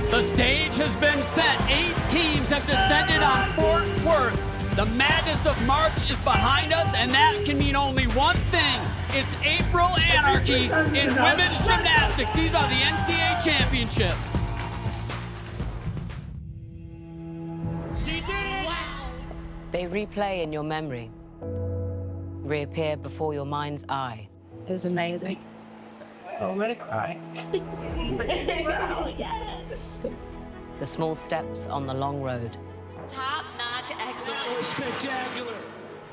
The stage has been set. 8 teams have descended on Fort Worth. The madness of March is behind us, and that can mean only one thing. It's April anarchy in women's gymnastics. These are the NCAA championships. She did it! Wow. They replay in your memory, reappear before your mind's eye. It was amazing. Oh, I'm gonna cry. Wow, yes. The small steps on the long road. Top-notch excellence. That was spectacular.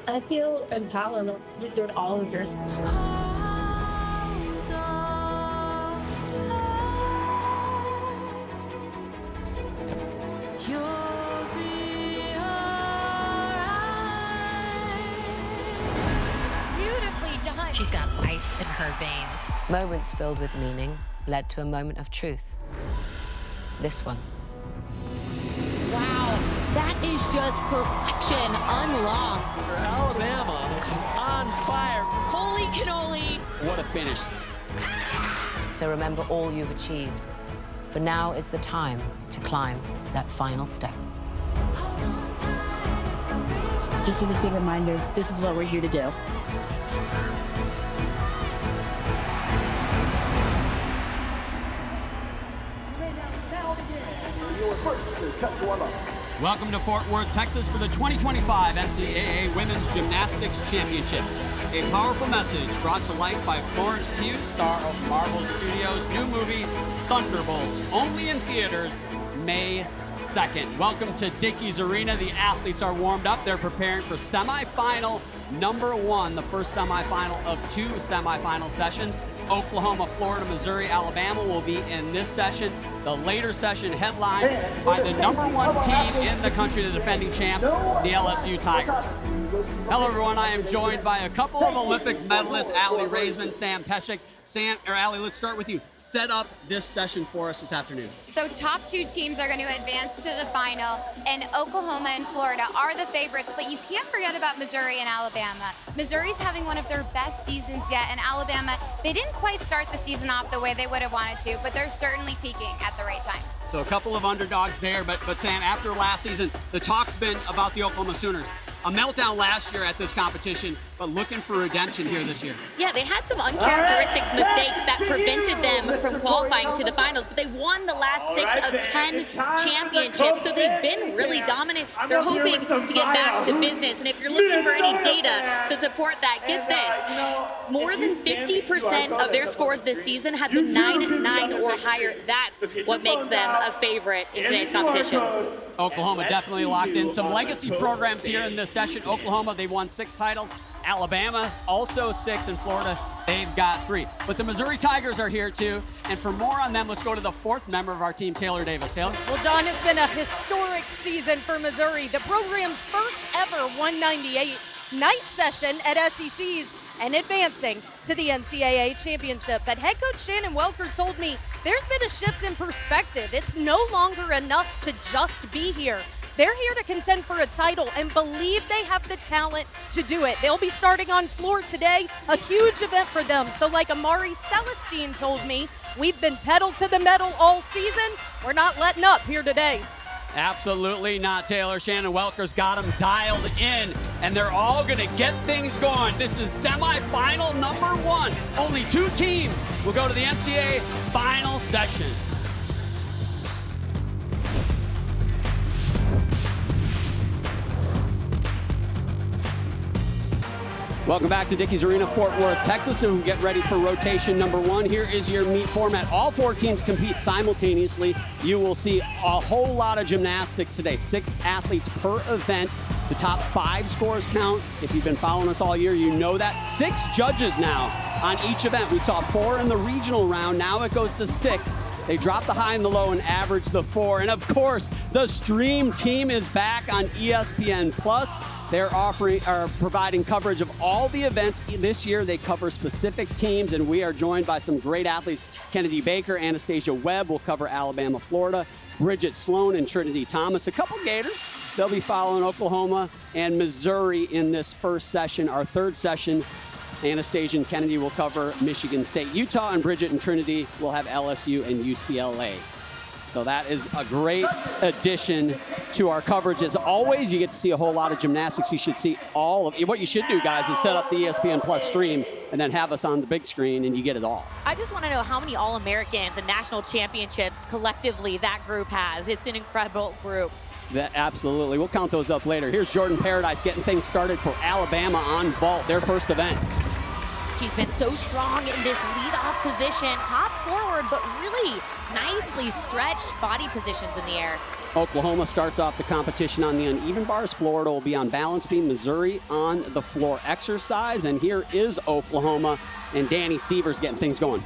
I feel empowered through all of yours. Beautifully done. She's got ice in her veins. Moments filled with meaning led to a moment of truth. This one. Wow, that is just perfection unlocked. Alabama on fire. Holy cannoli. What a finish. So remember all you've achieved. For now is the time to climb that final step. Just a good reminder, this is what we're here to do. Welcome to Fort Worth, Texas for the 2025 NCAA Women's Gymnastics Championships. A powerful message brought to life by Florence Pugh, star of Marvel Studios' new movie, Thunderbolts, only in theaters May 2nd. Welcome to Dickies Arena. The athletes are warmed up. They're preparing for semifinal number 1, the first semifinal of 2 semifinal sessions. Oklahoma, Florida, Missouri, Alabama will be in this session. The later session headlined by the number 1 team in the country, the defending champ, the LSU Tigers. Hello, everyone. I am joined by a couple of Olympic medalists, Allie Raisman, Sam Peshek. Allie, let's start with you. Set up this session for us this afternoon. So top 2 teams are going to advance to the final, and Oklahoma and Florida are the favorites, but you can't forget about Missouri and Alabama. Missouri's having one of their best seasons yet, and Alabama, they didn't quite start the season off the way they would have wanted to, but they're certainly peaking at the right time. So a couple of underdogs there, but Sam, after last season, the talk's been about the Oklahoma Sooners. A meltdown last year at this competition, but looking for redemption here this year. Yeah, they had some uncharacteristic mistakes that prevented them from qualifying to the finals, but they won the last 6 of 10 championships, so they've been really dominant. They're hoping to get back to business, and if you're looking for any data to support that, get this. More than 50% of their scores this season have been 9-9 or higher. That's what makes them a favorite in today's competition. Oklahoma definitely locked in. Some legacy programs here in this session. Oklahoma, they've won 6 titles. Alabama, also 6. In Florida, they've got 3. But the Missouri Tigers are here too. And for more on them, let's go to the 4th member of our team, Taylor Davis. Taylor? Well, John, it's been a historic season for Missouri. The program's first ever 198 night session at SEC's and advancing to the NCAA championship. But head coach Shannon Welker told me there's been a shift in perspective. It's no longer enough to just be here. They're here to contend for a title and believe they have the talent to do it. They'll be starting on floor today, a huge event for them. So like Amari Celestine told me, we've been pedal to the metal all season. We're not letting up here today. Absolutely not, Taylor. Shannon Welker's got them dialed in, and they're all going to get things going. This is semifinal number 1. Only 2 teams will go to the NCAA final session. Welcome back to Dickies Arena, Fort Worth, Texas. So we get ready for rotation number 1. Here is your meet format. All 4 teams compete simultaneously. You will see a whole lot of gymnastics today. 6 athletes per event. The top 5 scores count. If you've been following us all year, you know that. 6 judges now on each event. We saw 4 in the regional round. Now it goes to 6. They drop the high and the low and average the 4. And of course, the stream team is back on ESPN+. They're providing coverage of all the events this year. They cover specific teams, and we are joined by some great athletes. Kennedy Baker, Anastasia Webb will cover Alabama, Florida. Bridget Sloan and Trinity Thomas, a couple Gators. They'll be following Oklahoma and Missouri in this first session. Our third session, Anastasia and Kennedy will cover Michigan State, Utah, and Bridget and Trinity will have LSU and UCLA. So that is a great addition to our coverage. As always, you get to see a whole lot of gymnastics. You should see all of it. What you should do, guys, is set up the ESPN Plus stream and then have us on the big screen, and you get it all. I just want to know how many All-Americans and national championships collectively that group has. It's an incredible group. Absolutely. We'll count those up later. Here's Jordan Paradise getting things started for Alabama on vault, their first event. She's been so strong in this lead-off position, hop forward, but really nicely stretched body positions in the air. Oklahoma starts off the competition on the uneven bars. Florida will be on balance beam. Missouri on the floor exercise. And here is Oklahoma, and Danny Sievers getting things going.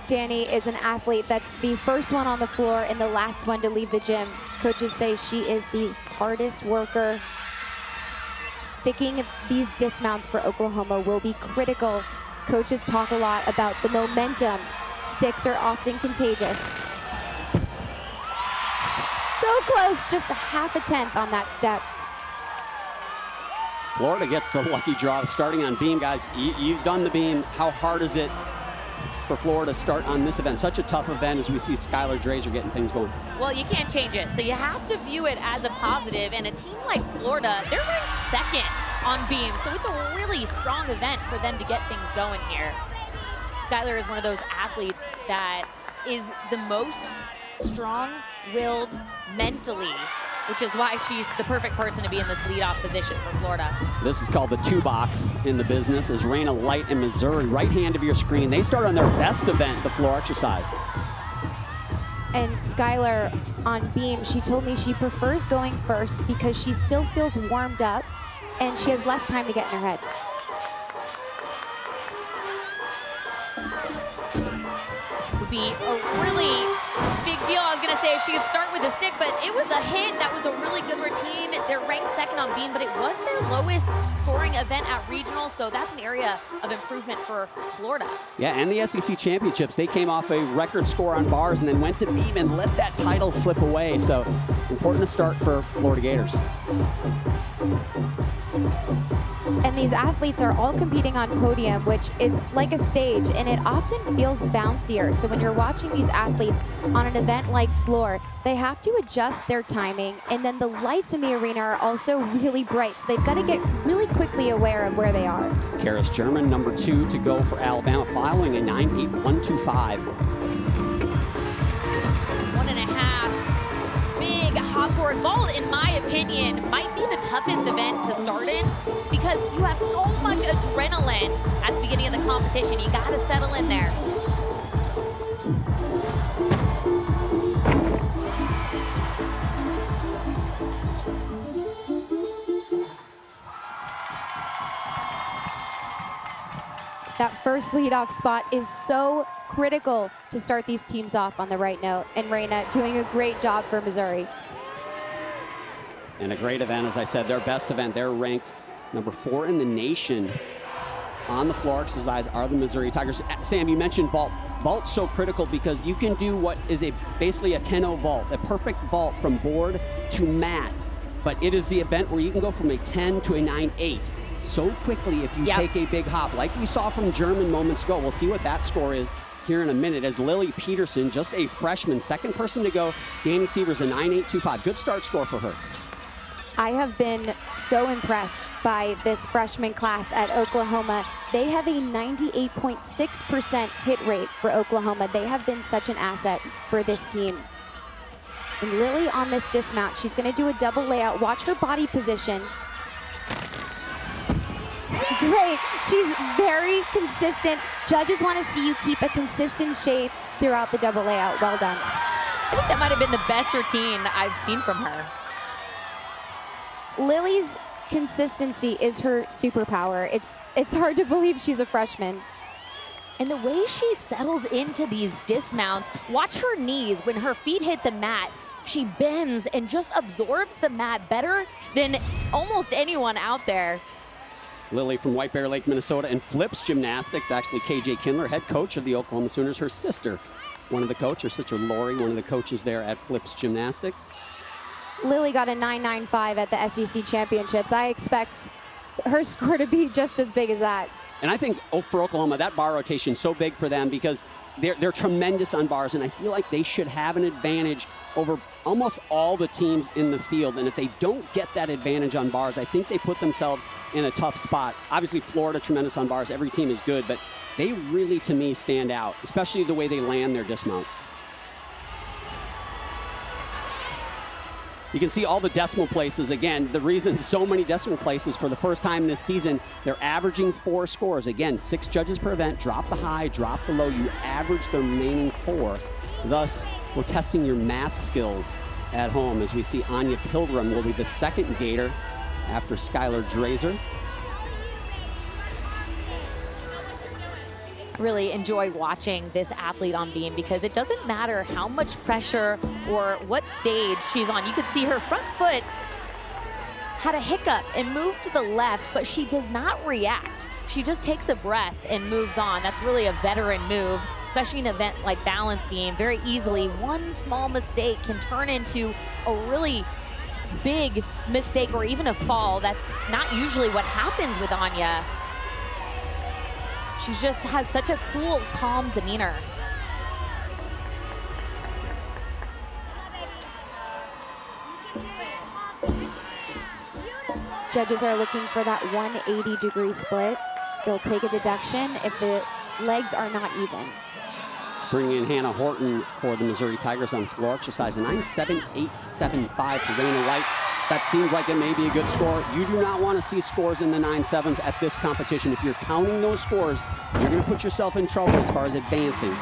Danny is an athlete that's the first one on the floor and the last one to leave the gym. Coaches say she is the hardest worker. Sticking these dismounts for Oklahoma will be critical. Coaches talk a lot about the momentum. Sticks are often contagious. So close, just a half a tenth on that step. Florida gets the lucky draw starting on beam. Guys, you've done the beam. How hard is it for Florida to start on this event? Such a tough event as we see Skylar Drazer getting things going. Well, you can't change it, so you have to view it as a positive. And a team like Florida, they're ranked second on beam, so it's a really strong event for them to get things going here. Skylar is one of those athletes that is the most strong-willed mentally, which is why she's the perfect person to be in this leadoff position for Florida. This is called the two-box in the business. Is Raina Light and Missouri, right hand of your screen. They start on their best event, the floor exercise. And Skylar on beam, she told me she prefers going first because she still feels warmed up and she has less time to get in her head. Would be a really big deal. I was going to say if she could start with a stick, but it was a hit. That was a really good routine. They're ranked second on beam, but it was their lowest scoring event at regional, so that's an area of improvement for Florida. Yeah, and the SEC championships, they came off a record score on bars and then went to beam and let that title slip away. So important to start for Florida Gators. And these athletes are all competing on podium, which is like a stage, and it often feels bouncier. So when you're watching these athletes on an event like floor, they have to adjust their timing, and then the lights in the arena are also really bright, so they've got to get really quickly aware of where they are. Karis German, number 2 to go for Alabama, following a 9.8125. 1.5. Big hop forward vault, in my opinion, might be the toughest event to start in because you have so much adrenaline at the beginning of the competition. You got to settle in there. That first leadoff spot is so critical to start these teams off on the right note. And Raina doing a great job for Missouri. And a great event, as I said, their best event. They're ranked number 4 in the nation on the floor exercise are the Missouri Tigers. Sam, you mentioned vault. Vault's so critical because you can do what is basically a 10-0 vault, a perfect vault from board to mat. But it is the event where you can go from a 10 to a 9-8 so quickly if you take a big hop, like we saw from German moments ago. We'll see what that score is here in a minute as Lily Peterson, just a freshman, second person to go. Danny Sievers, a 9.825. Good start score for her. I have been so impressed by this freshman class at Oklahoma. They have a 98.6% hit rate for Oklahoma. They have been such an asset for this team. And Lily on this dismount, she's going to do a double layout. Watch her body position. Great. She's very consistent. Judges want to see you keep a consistent shape throughout the double layout. Well done. I think that might have been the best routine I've seen from her. Lily's consistency is her superpower. It's hard to believe she's a freshman. And the way she settles into these dismounts, watch her knees when her feet hit the mat. She bends and just absorbs the mat better than almost anyone out there. Lily from White Bear Lake, Minnesota, and flips gymnastics. Actually, KJ Kindler, head coach of the Oklahoma Sooners. Her sister, one of the coaches, her sister Lori, one of the coaches there at Flips Gymnastics. Lily got a 9.95 at the SEC Championships. I expect her score to be just as big as that. And I think for Oklahoma, that bar rotation is so big for them because they're tremendous on bars, and I feel like they should have an advantage over almost all the teams in the field. And if they don't get that advantage on bars, I think they put themselves in a tough spot. Obviously, Florida, tremendous on bars. Every team is good, but they really, to me, stand out, especially the way they land their dismount. You can see all the decimal places. Again, the reason so many decimal places for the first time this season, they're averaging 4 scores. Again, 6 judges per event. Drop the high, drop the low. You average the remaining 4. Thus, we're testing your math skills at home as we see Anya Pilgrim will be the second Gator after Skylar Drazer. Really enjoy watching this athlete on beam because it doesn't matter how much pressure or what stage she's on. You can see her front foot had a hiccup and moved to the left, but she does not react. She just takes a breath and moves on. That's really a veteran move, especially in an event like balance beam. Very easily, one small mistake can turn into a really big mistake or even a fall. That's not usually what happens with Anya. She just has such a cool, calm demeanor. Judges are looking for that 180-degree split. They'll take a deduction if the legs are not even. Bringing in Hannah Horton for the Missouri Tigers on floor exercise, a 9.7875 for Raina White. That seems like it may be a good score. You do not want to see scores in the 9.7s at this competition. If you're counting those scores, you're going to put yourself in trouble as far as advancing.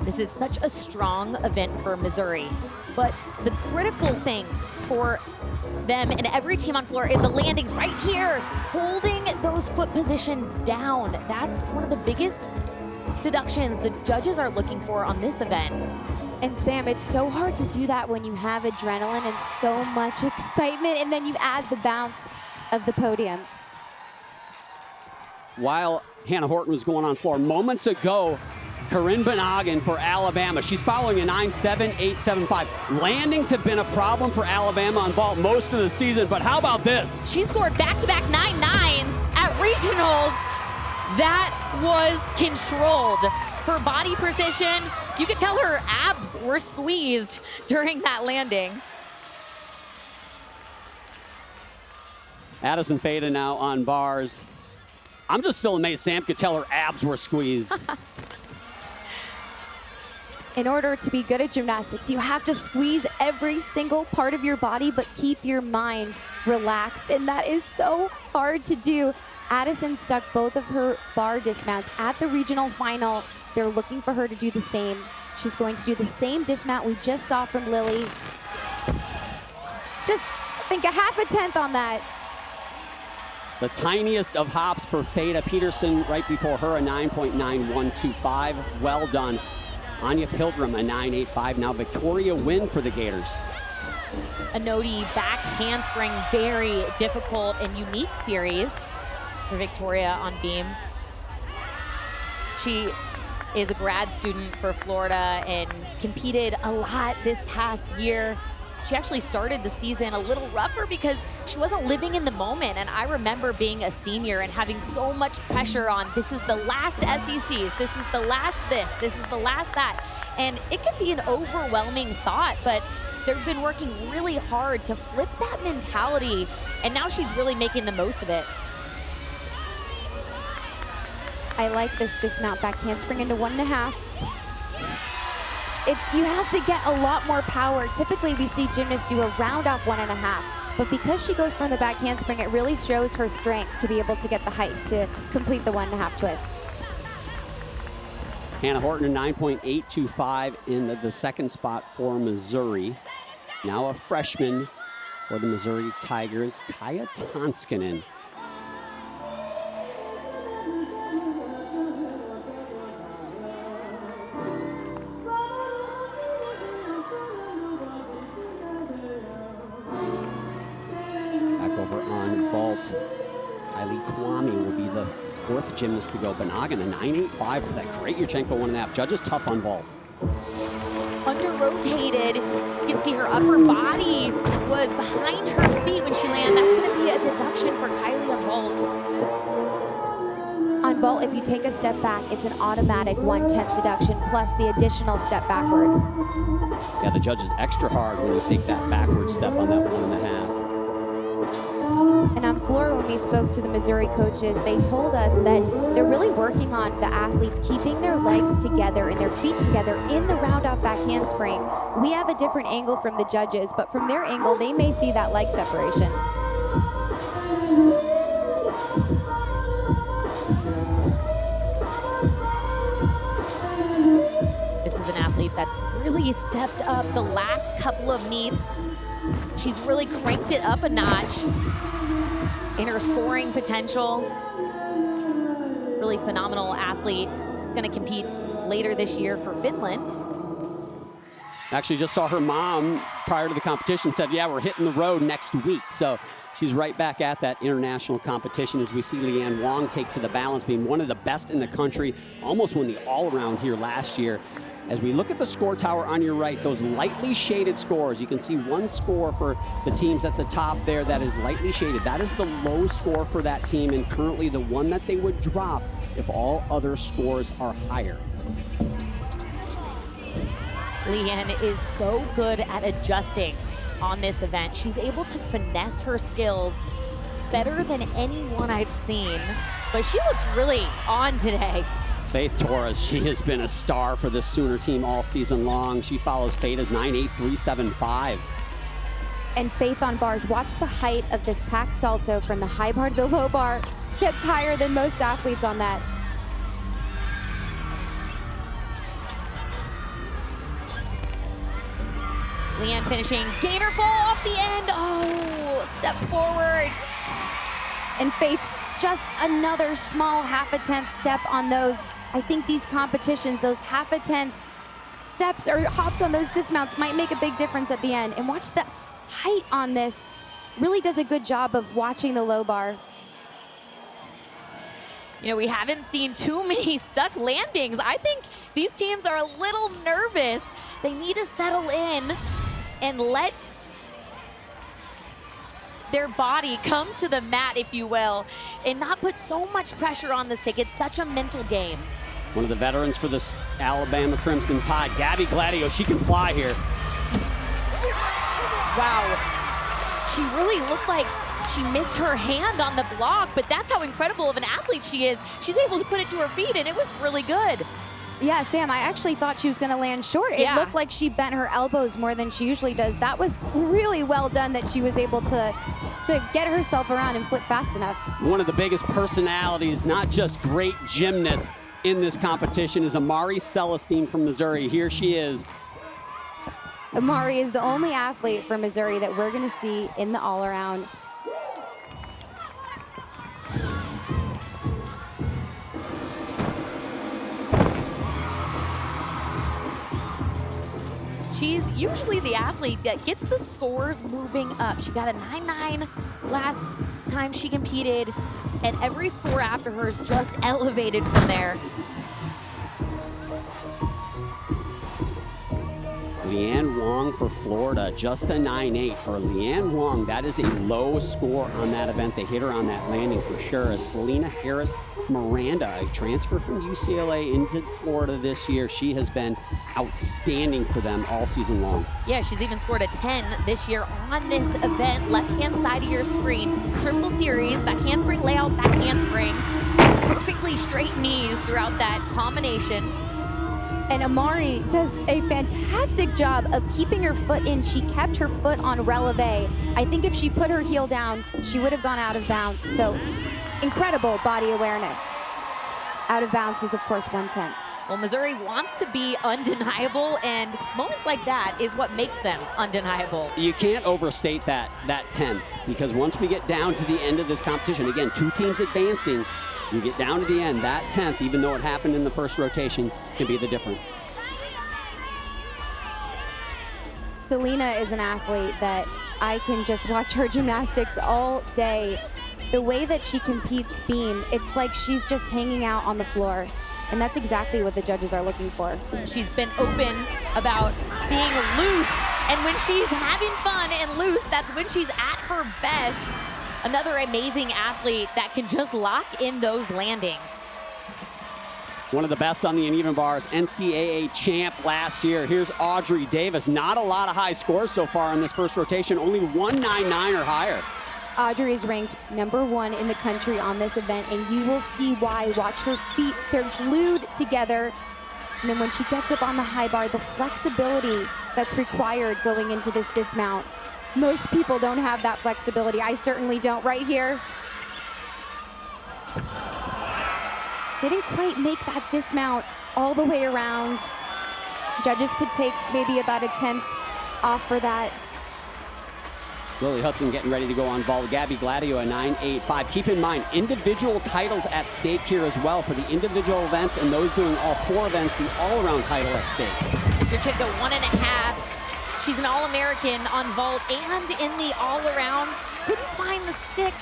This is such a strong event for Missouri, but the critical thing for them and every team on floor is the landings right here, holding those foot positions down. That's one of the biggest deductions the judges are looking for on this event. And Sam, it's so hard to do that when you have adrenaline and so much excitement, and then you add the bounce of the podium. While Hannah Horton was going on floor moments ago, Corinne Benoggin for Alabama. She's following a 9.7875. Landings have been a problem for Alabama on vault most of the season, but how about this? She scored back-to-back 9.9s at regionals. That was controlled. Her body precision, you could tell her abs were squeezed during that landing. Addison Fada now on bars. I'm just still amazed Sam could tell her abs were squeezed. In order to be good at gymnastics, you have to squeeze every single part of your body, but keep your mind relaxed. And that is so hard to do. Addison stuck both of her bar dismounts at the regional final. They're looking for her to do the same. She's going to do the same dismount we just saw from Lily. Just, I think, a half a tenth on that. The tiniest of hops for Fada Peterson right before her, a 9.9125. Well done. Anya Pilgrim, a 9.85. Now Victoria Wynn for the Gators. A Nodi back handspring, very difficult and unique series for Victoria on beam. She is a grad student for Florida and competed a lot this past year. She actually started the season a little rougher because she wasn't living in the moment. And I remember being a senior and having so much pressure on, this is the last SECs, this is the last this is the last that. And it can be an overwhelming thought, but they've been working really hard to flip that mentality. And now she's really making the most of it. I like this dismount back handspring into 1.5. You have to get a lot more power. Typically, we see gymnasts do a round off 1.5. But because she goes from the back handspring, it really shows her strength to be able to get the height to complete the 1.5 twist. Hannah Horton, a 9.825 in the second spot for Missouri. Now a freshman for the Missouri Tigers, Kaya Tonskinen. Back over on vault, Kylie Kwame will be the fourth gymnast to go. Banagan, a 9.85 for that great Yurchenko 1.5. Judges tough on vault. Under-rotated. You can see her upper body was behind her feet when she landed. That's going to be a deduction for Kylie on vault. On vault, if you take a step back, it's an automatic 1/10 deduction plus the additional step backwards. Yeah, the judge is extra hard when you take that backward step on that 1.5. And on floor, when we spoke to the Missouri coaches, they told us that they're really working on the athletes keeping their legs together and their feet together in the round-off back handspring. We have a different angle from the judges, but from their angle, they may see that leg separation. This is an athlete that's really stepped up the last couple of meets. She's really cranked it up a notch in her scoring potential. Really phenomenal athlete. Is going to compete later this year for Finland. Actually just saw her mom prior to the competition, said, yeah, we're hitting the road next week. So she's right back at that international competition as we see Leanne Wong take to the balance, being one of the best in the country, almost won the all-around here last year. As we look at the score tower on your right, those lightly shaded scores, you can see one score for the teams at the top there that is lightly shaded. That is the low score for that team, and currently the one that they would drop if all other scores are higher. Leanne is so good at adjusting on this event. She's able to finesse her skills better than anyone I've seen, but she looks really on today. Faith Torres, she has been a star for this Sooner team all season long. She follows Faith's 9.8375. And Faith on bars, watch the height of this pack salto from the high bar to the low bar. Gets higher than most athletes on that. Leanne finishing, gainer fall off the end. Oh, step forward. And Faith, just another small 1/2 step on those. I think these competitions, those 1/2 steps or hops on those dismounts might make a big difference at the end. And watch the height on this. Really does a good job of watching the low bar. You know, we haven't seen too many stuck landings. I think these teams are a little nervous. They need to settle in and let their body come to the mat, if you will, and not put so much pressure on the stick. It's such a mental game. One of the veterans for this Alabama Crimson Tide, Gabby Gladio, she can fly here. Wow. She really looked like she missed her hand on the block, but that's how incredible of an athlete she is. She's able to put it to her feet, and it was really good. Yeah, Sam, I actually thought she was going to land short. It looked like she bent her elbows more than she usually does. That was really well done that she was able to get herself around and flip fast enough. One of the biggest personalities, not just great gymnasts in this competition, is Amari Celestine from Missouri. Here she is. Amari is the only athlete from Missouri that we're going to see in the all-around. She's usually the athlete that gets the scores moving up. She got a 9.9 last time she competed, and every score after her is just elevated from there. Leanne Wong for Florida, just a 9.8 for Leanne Wong. That is a low score on that event. They hit her on that landing for sure. As Selena Harris Miranda, a transfer from UCLA into Florida this year. She has been outstanding for them all season long. Yeah, she's even scored a 10 this year on this event. Left-hand side of your screen, triple series, back handspring layout, back handspring. Perfectly straight knees throughout that combination. And Amari does a fantastic job of keeping her foot in. She kept her foot on releve. I think if she put her heel down, she would have gone out of bounds. So incredible body awareness. Out of bounds is, of course, 1/10. Well, Missouri wants to be undeniable, and moments like that is what makes them undeniable. You can't overstate that 10, because once we get down to the end of this competition, again, 2 teams advancing, you get down to the end, that 10th, even though it happened in the first rotation, can be the difference. Selena is an athlete that I can just watch her gymnastics all day. The way that she competes beam, it's like she's just hanging out on the floor. And that's exactly what the judges are looking for. She's been open about being loose, and when she's having fun and loose, that's when she's at her best. Another amazing athlete that can just lock in those landings. One of the best on the uneven bars, NCAA champ last year. Here's Audrey Davis. Not a lot of high scores so far in this first rotation, only 199 or higher. Audrey is ranked #1 in the country on this event, and you will see why. Watch her feet, they're glued together. And then when she gets up on the high bar, the flexibility that's required going into this dismount. Most people don't have that flexibility. I certainly don't right here. Didn't quite make that dismount all the way around. Judges could take maybe about a 10th off for that. Lily Hudson getting ready to go on vault. Gabby Gladio a 9.85. Keep in mind, individual titles at stake here as well for the individual events, and those doing all 4 events, the all-around title at stake. Your kid go 1.5. She's an All-American on vault and in the all-around. Couldn't find the stick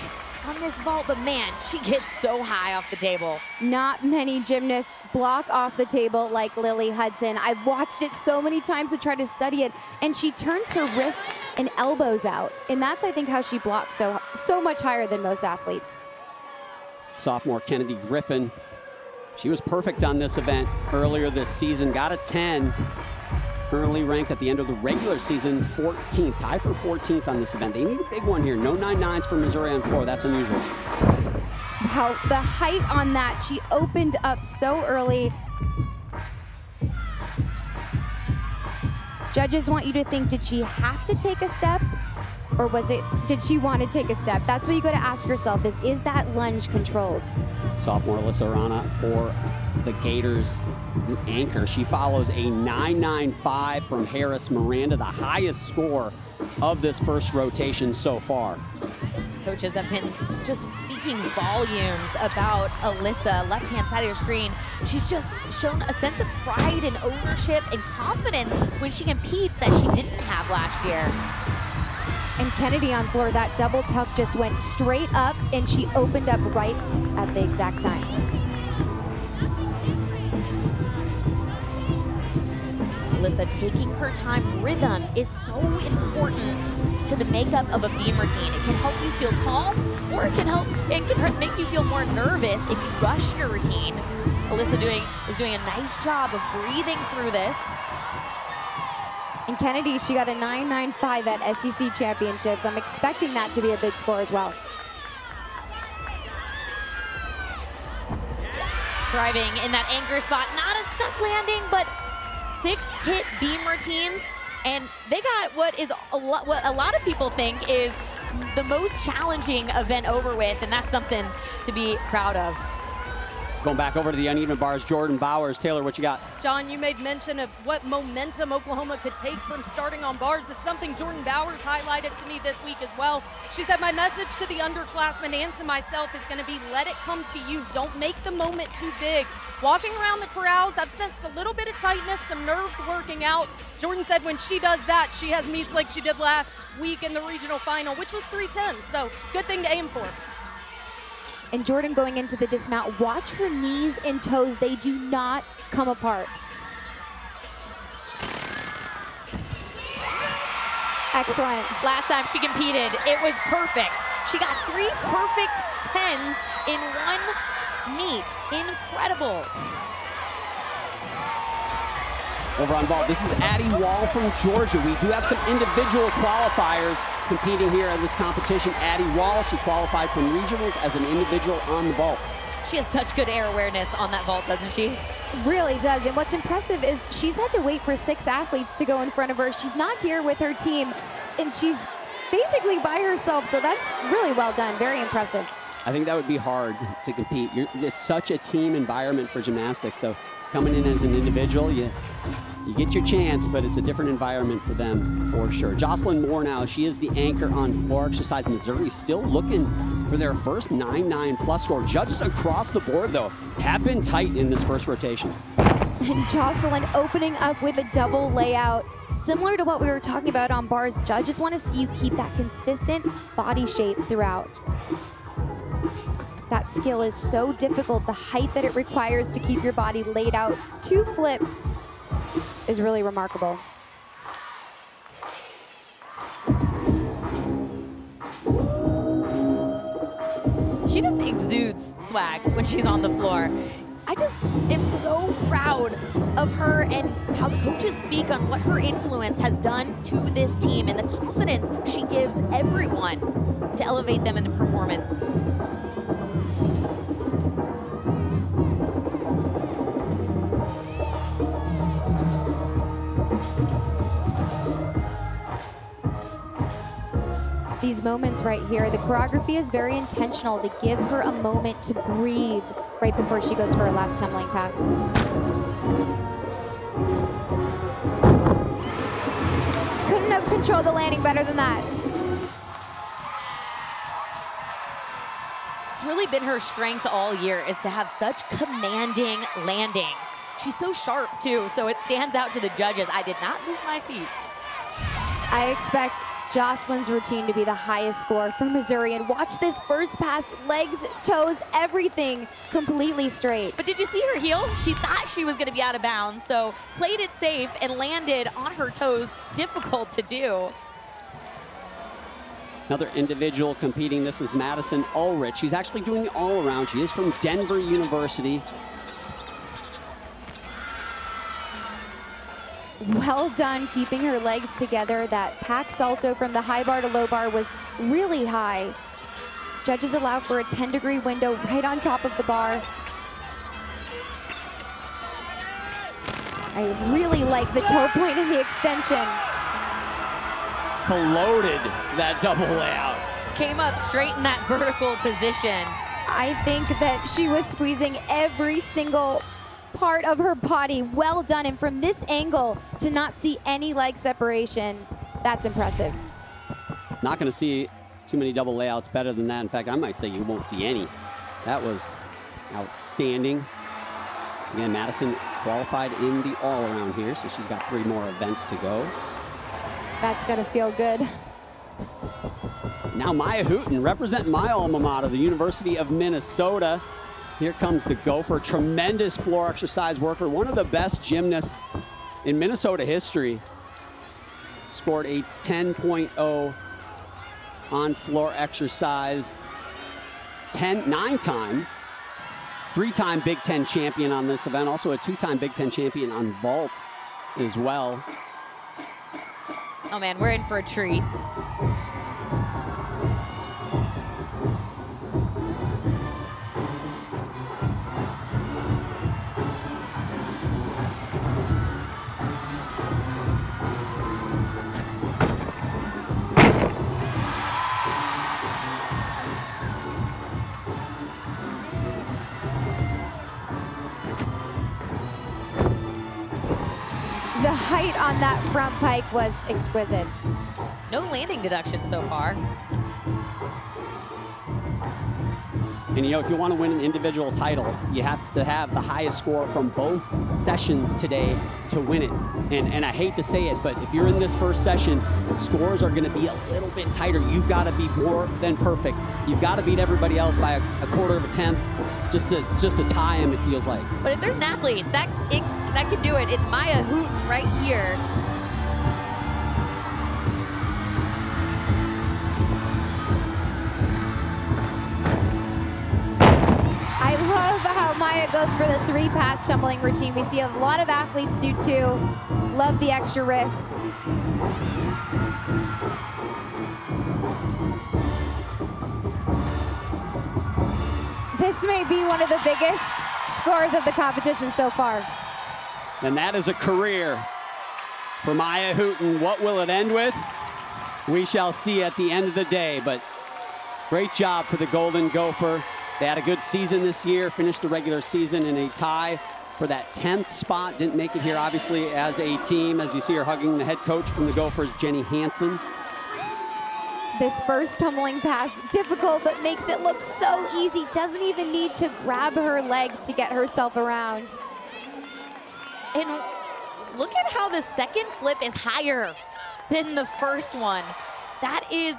on this vault, but man, she gets so high off the table. Not many gymnasts block off the table like Lily Hudson. I've watched it so many times to try to study it, and she turns her wrists and elbows out. And that's, I think, how she blocks so much higher than most athletes. Sophomore Kennedy Griffin. She was perfect on this event earlier this season, got a 10. Currently ranked at the end of the regular season 14th, tied for 14th on this event. They need a big one here. No 9.9s for Missouri on floor. That's unusual. Wow, the height on that. She opened up so early. Judges want you to think, did she have to take a step? Or did she want to take a step? That's what you got to ask yourself is that lunge controlled? Sophomore Alyssa Arana for the Gators anchor. She follows a 9.95 from Harris Miranda, the highest score of this first rotation so far. Coaches have been just speaking volumes about Alyssa, left-hand side of your screen. She's just shown a sense of pride and ownership and confidence when she competes that she didn't have last year. And Kennedy on floor, that double tuck just went straight up, and she opened up right at the exact time. Alyssa taking her time. Rhythm is so important to the makeup of a beam routine. It can help you feel calm, or it can make you feel more nervous if you rush your routine. Alyssa is doing a nice job of breathing through this. And Kennedy, she got a 9.95 at SEC Championships. I'm expecting that to be a big score as well. Thriving in that anchor spot. Not a stuck landing, but 6 hit beam routines. And they got what a lot of people think is the most challenging event over with, and that's something to be proud of. Going back over to the uneven bars, Jordan Bowers. Taylor, what you got? John, you made mention of what momentum Oklahoma could take from starting on bars. It's something Jordan Bowers highlighted to me this week as well. She said, my message to the underclassmen and to myself is going to be, let it come to you. Don't make the moment too big. Walking around the corrals, I've sensed a little bit of tightness, some nerves working out. Jordan said when she does that, she has meets like she did last week in the regional final, which was 3:10. So good thing to aim for. And Jordan going into the dismount, watch her knees and toes. They do not come apart. Excellent. Last time she competed, it was perfect. She got 3 perfect 10s in one meet. Incredible. Over on vault, this is Addie Wall from Georgia. We do have some individual qualifiers competing here in this competition. Addie Wall, she qualified from regionals as an individual on the vault. She has such good air awareness on that vault, doesn't she? Really does. And what's impressive is she's had to wait for 6 athletes to go in front of her. She's not here with her team, and she's basically by herself. So that's really well done. Very impressive. I think that would be hard to compete. It's such a team environment for gymnastics. So coming in as an individual, you get your chance, but it's a different environment for them for sure. Jocelyn Moore now, she is the anchor on floor exercise. Missouri still looking for their first 9-9 plus score. Judges across the board, though, have been tight in this first rotation. And Jocelyn opening up with a double layout. Similar to what we were talking about on bars, judges want to see you keep that consistent body shape throughout. That skill is so difficult. The height that it requires to keep your body laid out 2 flips is really remarkable. She just exudes swag when she's on the floor. I just am so proud of her and how the coaches speak on what her influence has done to this team and the confidence she gives everyone to elevate them in the performance. These moments right here, the choreography is very intentional to give her a moment to breathe right before she goes for her last tumbling pass. Couldn't have controlled the landing better than that. It's really been her strength all year is to have such commanding landings. She's so sharp too, so it stands out to the judges. I did not move my feet. I expect Jocelyn's routine to be the highest score for Missouri, and watch this first pass, legs, toes, everything completely straight. But did you see her heel? She thought she was gonna be out of bounds, so played it safe and landed on her toes. Difficult to do. Another individual competing, this is Madison Ulrich. She's actually doing the all-around. She is from Denver University. Well done keeping her legs together. That pack salto from the high bar to low bar was really high. Judges allow for a 10-degree window right on top of the bar. I really like the toe point and the extension. Floated that double layout. Came up straight in that vertical position. I think that she was squeezing every single part of her body. Well done. And from this angle to not see any leg separation, that's impressive. Not going to see too many double layouts better than that. In fact, I might say you won't see any. That was outstanding. Again, Madison qualified in the all-around here, so she's got 3 more events to go. That's got to feel good. Now Maya Hooten, representing my alma mater, the University of Minnesota. Here comes the Gopher, tremendous floor exercise worker, one of the best gymnasts in Minnesota history. Scored a 10.0 on floor exercise 9 times. 3-time Big Ten champion on this event, also a 2-time Big Ten champion on vault as well. Oh man, we're in for a treat. The height on that front pike was exquisite. No landing deduction so far. And you know, if you want to win an individual title, you have to have the highest score from both sessions today to win it. And I hate to say it, but if you're in this first session, scores are going to be a little bit tighter. You've got to be more than perfect. You've got to beat everybody else by a quarter of a tenth just to tie them, it feels like. But if there's an athlete that could do it, it's Maya Hooten right here. I love how Maya goes for the 3-pass tumbling routine. We see a lot of athletes do too. Love the extra risk. This This may be one of the biggest scores of the competition so far. And that is a career for Maya Hooten. What will it end with? We shall see at the end of the day, but great job for the Golden Gopher. They had a good season this year, finished the regular season in a tie for that 10th spot. Didn't make it here, obviously, as a team. As you see her hugging the head coach from the Gophers, Jenny Hansen. This first tumbling pass, difficult, but makes it look so easy. Doesn't even need to grab her legs to get herself around. And look at how the second flip is higher than the first one. That is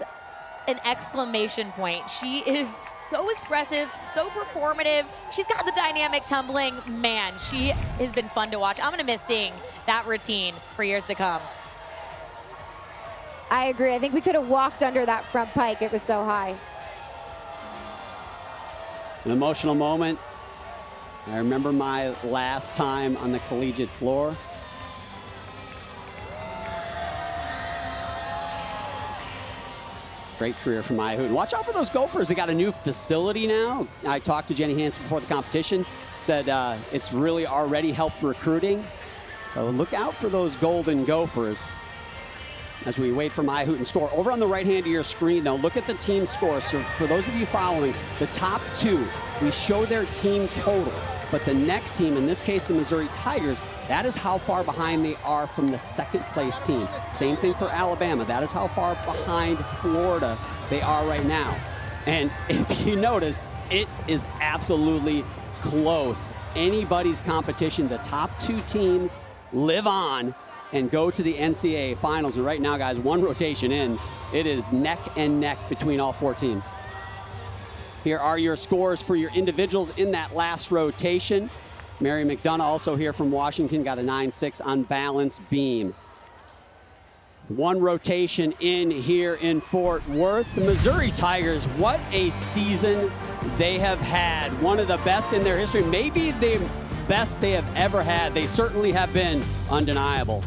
an exclamation point. She is so expressive, so performative. She's got the dynamic tumbling. Man, she has been fun to watch. I'm gonna miss seeing that routine for years to come. I agree. I think we could have walked under that front pike. It was so high. An emotional moment. I remember my last time on the collegiate floor. Great career for Maya Hooten. Watch out for those Gophers. They got a new facility now. I talked to Jenny Hansen before the competition. Said it's really already helped recruiting. So look out for those Golden Gophers as we wait for Maya Hooten's score. Over on the right hand of your screen, though, look at the team score. So for those of you following, the top two, we show their team total. But the next team, in this case the Missouri Tigers, that is how far behind they are from the second place team. Same thing for Alabama. That is how far behind Florida they are right now. And if you notice, it is absolutely close. Anybody's competition. The top two teams live on and go to the NCAA finals. And right now, guys, one rotation in, it is neck and neck between all four teams. Here are your scores for your individuals in that last rotation. Mary McDonough, also here from Washington, got a 9.6 on balance beam. One rotation in here in Fort Worth. The Missouri Tigers, what a season they have had. One of the best in their history, maybe the best they have ever had. They certainly have been undeniable.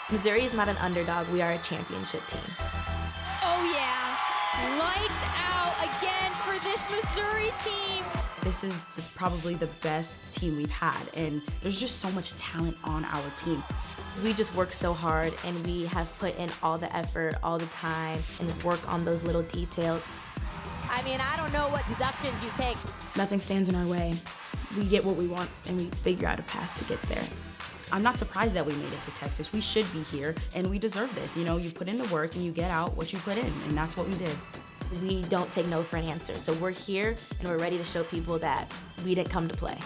Missouri is not an underdog. We are a championship team. Oh, yeah. Lights out again for this Missouri team. This is probably the best team we've had, and there's just so much talent on our team. We just work so hard, and we have put in all the effort, all the time, and work on those little details. I mean, I don't know what deductions you take. Nothing stands in our way. We get what we want, and we figure out a path to get there. I'm not surprised that we made it to Texas. We should be here, and we deserve this. You know, you put in the work, and you get out what you put in, and that's what we did. We don't take no for an answer. So we're here, and we're ready to show people that we didn't come to play.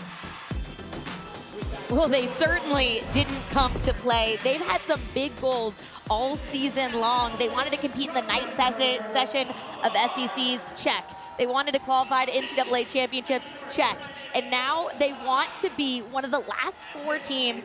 Well, they certainly didn't come to play. They've had some big goals all season long. They wanted to compete in the night session of SECs, check. They wanted to qualify to NCAA championships, check. And now they want to be one of the last four teams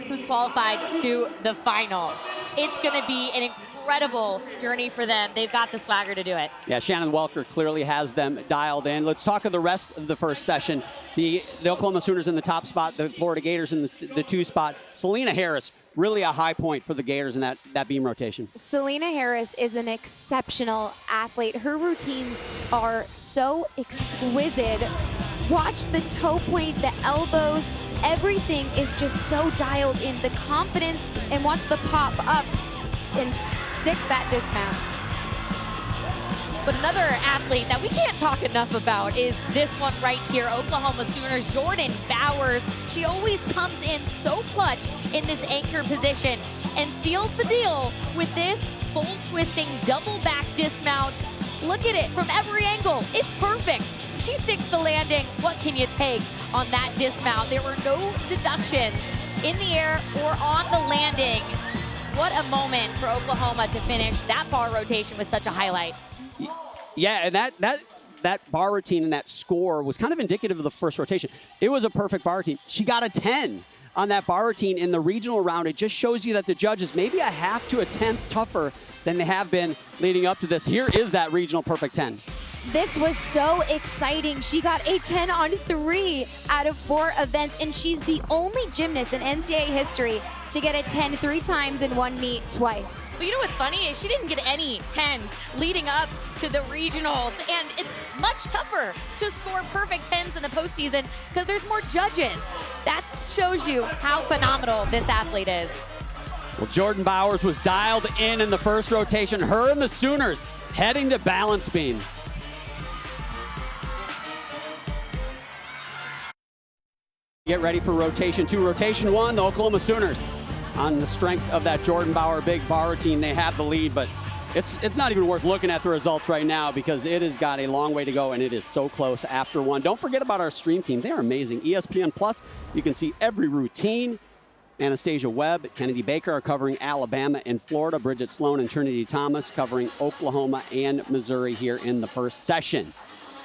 who's qualified to the final. It's going to be an incredible journey for them. They've got the swagger to do it. Yeah, Shannon Welker clearly has them dialed in. Let's talk of the rest of the first session. The Oklahoma Sooners in the top spot, the Florida Gators in the 2 spot. Selena Harris, really a high point for the Gators in that beam rotation. Selena Harris is an exceptional athlete. Her routines are so exquisite. Watch the toe point, the elbows, everything is just so dialed in. The confidence, and watch the pop up and sticks that dismount. But another athlete that we can't talk enough about is this one right here, Oklahoma Sooners, Jordan Bowers. She always comes in so clutch in this anchor position and seals the deal with this full twisting double back dismount. Look at it from every angle. It's perfect. She sticks the landing. What can you take on that dismount? There were no deductions in the air or on the landing. What a moment for Oklahoma to finish that bar rotation with such a highlight. Yeah, and that bar routine and that score was kind of indicative of the first rotation. It was a perfect bar routine. She got a 10 on that bar routine in the regional round. It just shows you that the judges maybe a half to a tenth tougher than they have been leading up to this. Here is that regional perfect 10. This was so exciting. She got a 10 on 3 out of 4 events, and she's the only gymnast in NCAA history to get a 10 3 times in one meet twice. But you know what's funny is she didn't get any 10s leading up to the regionals, and it's much tougher to score perfect 10s in the postseason because there's more judges. That shows you how phenomenal this athlete is. Well, Jordan Bowers was dialed in the first rotation. Her and the Sooners heading to balance beam. Get ready for rotation 2. Rotation 1, the Oklahoma Sooners. On the strength of that Jordan Bauer big bar routine, they have the lead, but it's not even worth looking at the results right now because it has got a long way to go and it is so close after 1. Don't forget about our stream team. They are amazing. ESPN Plus, you can see every routine. Anastasia Webb, Kennedy Baker are covering Alabama and Florida. Bridget Sloan and Trinity Thomas covering Oklahoma and Missouri here in the first session.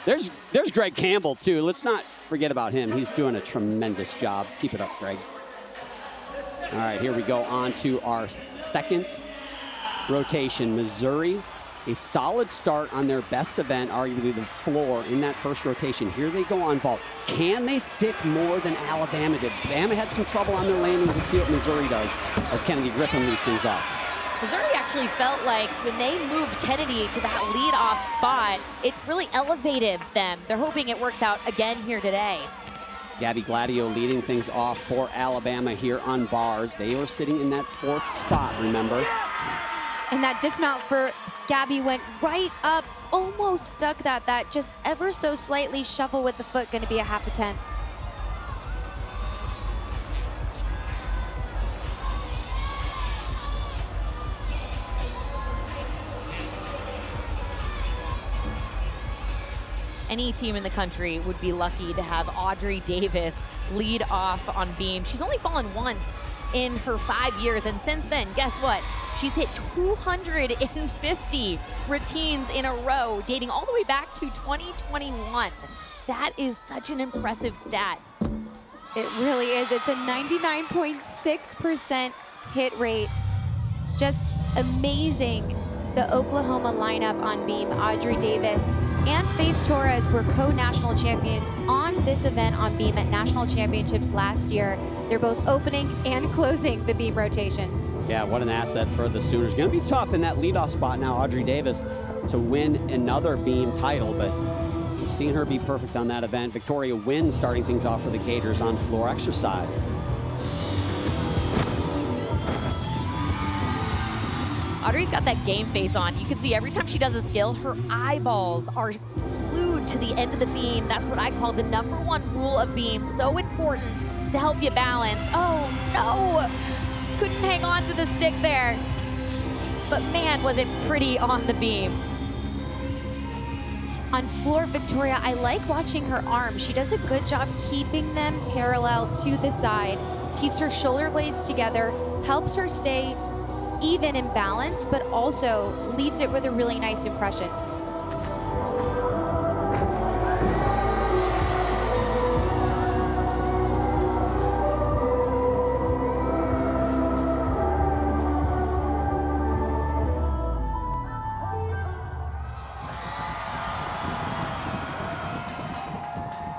There's Greg Campbell, too. Let's not forget about him. He's doing a tremendous job. Keep it up, Greg. All right, here we go on to our second rotation. Missouri, a solid start on their best event, arguably the floor in that first rotation. Here they go on vault. Can they stick more than Alabama did? Alabama had some trouble on their landings. Let's see what Missouri does as Kennedy Griffin leads things off. Missouri actually felt like when they moved Kennedy to that lead-off spot, it really elevated them. They're hoping it works out again here today. Gabby Gladio leading things off for Alabama here on bars. They were sitting in that 4th spot, remember? And that dismount for Gabby went right up, almost stuck that just ever so slightly shuffle with the foot, going to be a half a 10th. Any team in the country would be lucky to have Audrey Davis lead off on beam. She's only fallen once in her 5 years, and since then, guess what? She's hit 250 routines in a row, dating all the way back to 2021. That is such an impressive stat. It really is. It's a 99.6% hit rate. Just amazing. The Oklahoma lineup on beam, Audrey Davis and Faith Torres were co-national champions on this event on beam at national championships last year. They're both opening and closing the beam rotation. Yeah, what an asset for the Sooners. Going to be tough in that leadoff spot now, Audrey Davis, to win another beam title, but we've seen her be perfect on that event. Victoria Wynn starting things off for the Gators on floor exercise. Audrey's got that game face on. You can see every time she does a skill, her eyeballs are glued to the end of the beam. That's what I call the #1 rule of beam. So important to help you balance. Oh, no. Couldn't hang on to the stick there. But man, was it pretty on the beam. On floor, Victoria, I like watching her arms. She does a good job keeping them parallel to the side, keeps her shoulder blades together, helps her stay even in balance, but also leaves it with a really nice impression.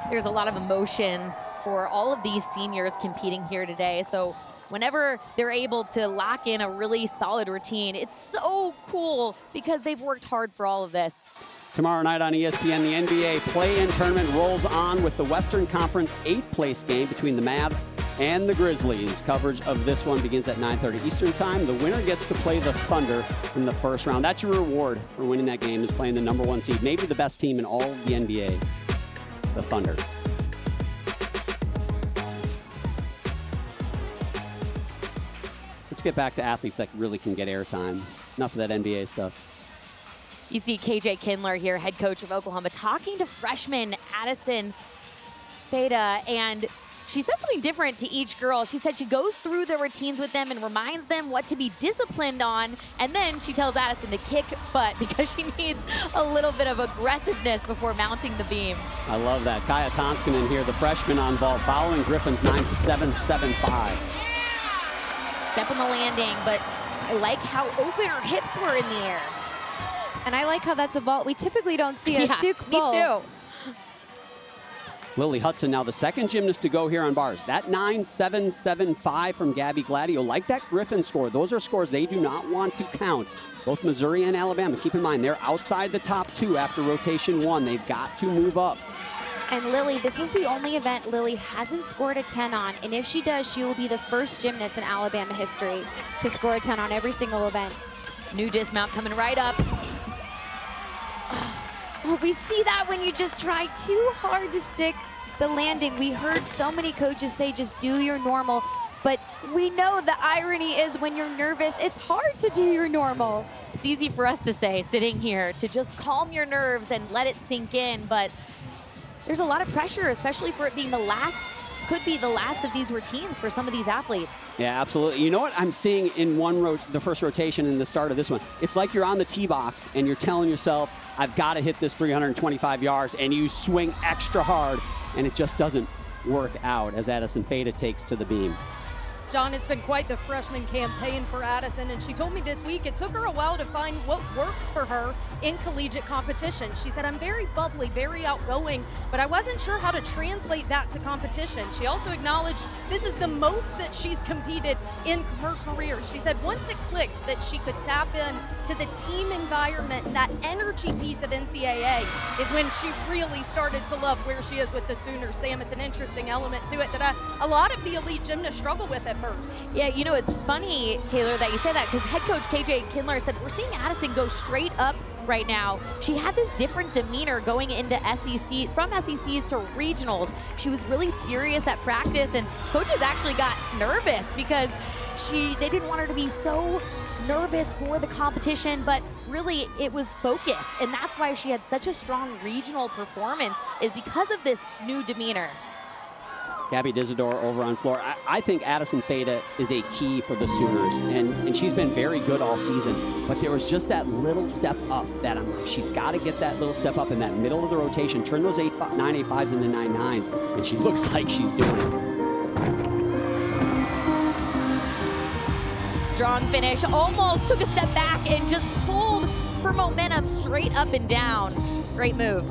There's a lot of emotions for all of these seniors competing here today. So whenever they're able to lock in a really solid routine, it's so cool because they've worked hard for all of this. Tomorrow night on ESPN, the NBA play-in tournament rolls on with the Western Conference 8th place game between the Mavs and the Grizzlies. Coverage of this one begins at 9:30 Eastern time. The winner gets to play the Thunder in the first round. That's your reward for winning that game, is playing the #1 seed, maybe the best team in all of the NBA, the Thunder. Let's get back to athletes that really can get airtime. Enough of that NBA stuff. You see KJ Kindler here, head coach of Oklahoma, talking to freshman Addison Feda, and she said something different to each girl. She said she goes through their routines with them and reminds them what to be disciplined on, and then she tells Addison to kick butt because she needs a little bit of aggressiveness before mounting the beam. I love that. Kaya Tonskanen here, the freshman on vault, following Griffin's 9.775. Step on the landing, but I like how open her hips were in the air. And I like how that's a vault. We typically don't see a Souk me full. too. Lily Hudson now the second gymnast to go here on bars. That 9.775 from Gabby Gladio. Like that Griffin score, those are scores they do not want to count. Both Missouri and Alabama, keep in mind, they're outside the top 2 after rotation 1. They've got to move up. And Lily, this is the only event Lily hasn't scored a 10 on. And if she does, she will be the first gymnast in Alabama history to score a 10 on every single event. New dismount coming right up. Oh, we see that when you just try too hard to stick the landing. We heard so many coaches say just do your normal, but we know the irony is when you're nervous, it's hard to do your normal. It's easy for us to say, sitting here, to just calm your nerves and let it sink in, but there's a lot of pressure, especially for it being the last, could be the last of these routines for some of these athletes. Yeah, absolutely. You know what I'm seeing in the first rotation in the start of this one? It's like you're on the tee box and you're telling yourself, I've got to hit this 325 yards, and you swing extra hard, and it just doesn't work out as Addison Fada takes to the beam. John, it's been quite the freshman campaign for Addison, and she told me this week it took her a while to find what works for her in collegiate competition. She said, I'm very bubbly, very outgoing, but I wasn't sure how to translate that to competition. She also acknowledged this is the most that she's competed in her career. She said once it clicked that she could tap in to the team environment and that energy piece of NCAA is when she really started to love where she is with the Sooners. Sam, it's an interesting element to it that a lot of the elite gymnasts struggle with at first. Yeah, you know, it's funny, Taylor, that you say that, because head coach KJ Kindler said, we're seeing Addison go straight up right now. She had this different demeanor going into SEC, from SECs to regionals. She was really serious at practice, and coaches actually got nervous because they didn't want her to be so nervous for the competition, but really it was focus, and that's why she had such a strong regional performance, is because of this new demeanor. Gabby Dizador over on floor. I think Addison Fada is a key for the Sooners, and she's been very good all season, but there was just that little step up that I'm like, she's got to get that little step up in that middle of the rotation, turn those 9.85s into 9.9s, and she looks like she's doing it. Strong finish, almost took a step back and just pulled her momentum straight up and down. Great move.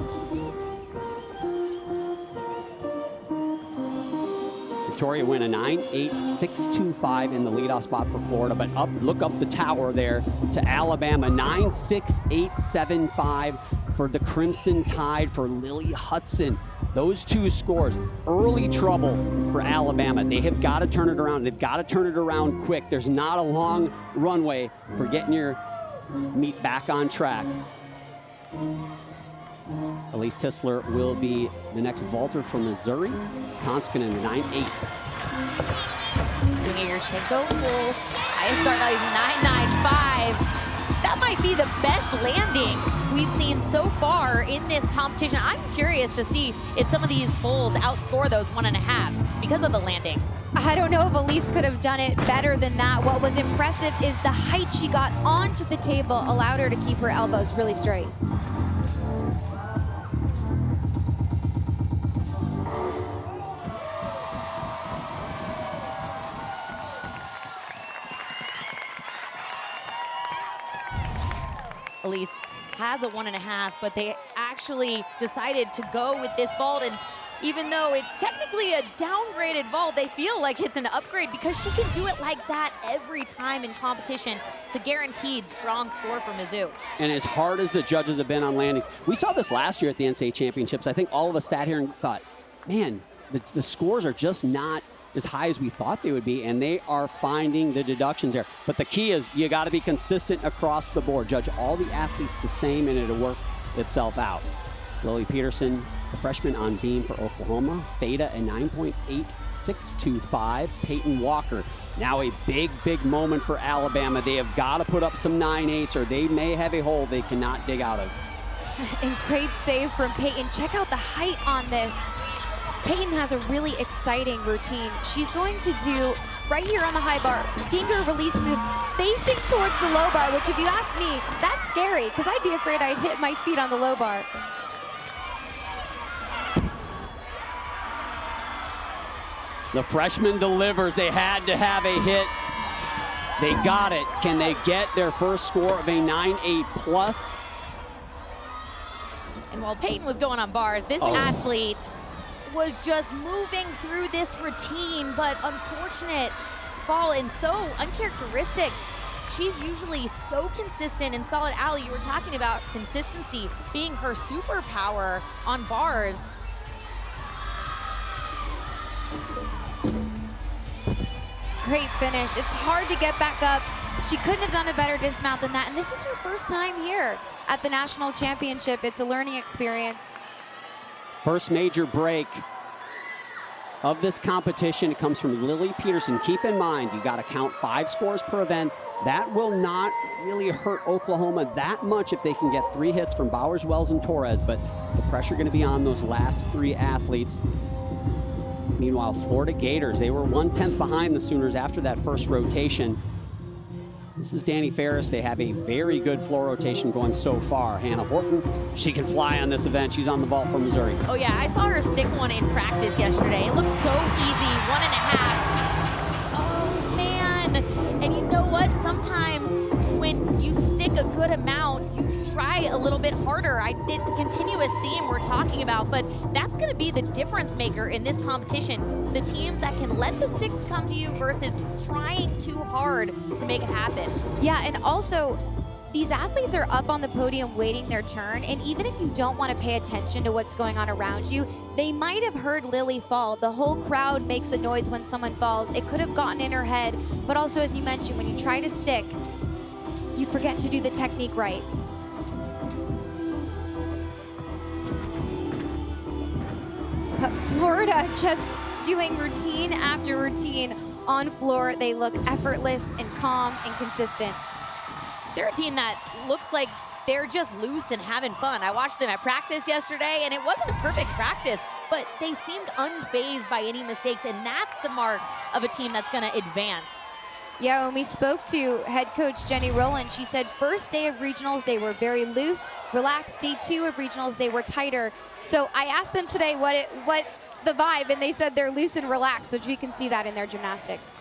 Victoria win a 9.8625 in the leadoff spot for Florida, but look up the tower there to Alabama, 9.6875 for the Crimson Tide for Lily Hudson. Those two scores, early trouble for Alabama. They have got to turn it around. They've got to turn it around quick. There's not a long runway for getting your meet back on track. Elise Tisler will be the next vaulter from Missouri. Tonskinen, 9.8. Yurchenko full. Highest start value is 9.95. That might be the best landing we've seen so far in this competition. I'm curious to see if some of these fulls outscore those 1.5s because of the landings. I don't know if Elise could have done it better than that. What was impressive is the height she got onto the table allowed her to keep her elbows really straight. Elise has a 1.5, but they actually decided to go with this vault, and even though it's technically a downgraded vault, they feel like it's an upgrade because she can do it like that every time in competition. It's a guaranteed strong score for Mizzou. And as hard as the judges have been on landings, we saw this last year at the NCAA Championships. I think all of us sat here and thought, man, the scores are just not as high as we thought they would be, and they are finding the deductions there. But the key is you got to be consistent across the board. Judge all the athletes the same, and it'll work itself out. Lily Peterson, the freshman on beam for Oklahoma. Fada, a 9.8625. Peyton Walker, now a big, big moment for Alabama. They have got to put up some 9.8s, or they may have a hole they cannot dig out of. And great save from Peyton. Check out the height on this. Peyton has a really exciting routine. She's going to do right here on the high bar, finger release move, facing towards the low bar, which if you ask me, that's scary because I'd be afraid I'd hit my feet on the low bar. The freshman delivers. They had to have a hit. They got it. Can they get their first score of a 9.8 plus? while Peyton was going on bars, this athlete was just moving through this routine, but unfortunate fall and so uncharacteristic. She's usually so consistent and solid. Allie, you were talking about consistency being her superpower on bars. Great finish. It's hard to get back up. She couldn't have done a better dismount than that. And this is her first time here at the National Championship. It's a learning experience. First major break of this competition. It comes from Lily Peterson. Keep in mind, you got to count 5 scores per event. That will not really hurt Oklahoma that much if they can get 3 hits from Bowers, Wells, and Torres, but the pressure going to be on those last 3 athletes. Meanwhile, Florida Gators, they were 1/10 behind the Sooners after that first rotation. This is Danny Ferris. They have a very good floor rotation going so far. Hannah Horton, she can fly on this event. She's on the vault for Missouri. Oh yeah, I saw her stick one in practice yesterday. It looks so easy, 1.5. Oh man, and you know what? Sometimes when you stick a good amount, you try a little bit harder. It's a continuous theme we're talking about, but that's gonna be the difference maker in this competition. The teams that can let the stick come to you versus trying too hard to make it happen. Yeah, and also, these athletes are up on the podium waiting their turn, and even if you don't want to pay attention to what's going on around you, they might have heard Lily fall. The whole crowd makes a noise when someone falls. It could have gotten in her head, but also, as you mentioned, when you try to stick, you forget to do the technique right. But Florida just doing routine after routine on floor. They look effortless and calm and consistent. They're a team that looks like they're just loose and having fun. I watched them at practice yesterday, and it wasn't a perfect practice, but they seemed unfazed by any mistakes, and that's the mark of a team that's going to advance. Yeah, when we spoke to head coach Jenny Rowland, she said first day of regionals, they were very loose, relaxed. Day 2 of regionals, they were tighter. So I asked them today what's the vibe, and they said they're loose and relaxed, which we can see that in their gymnastics.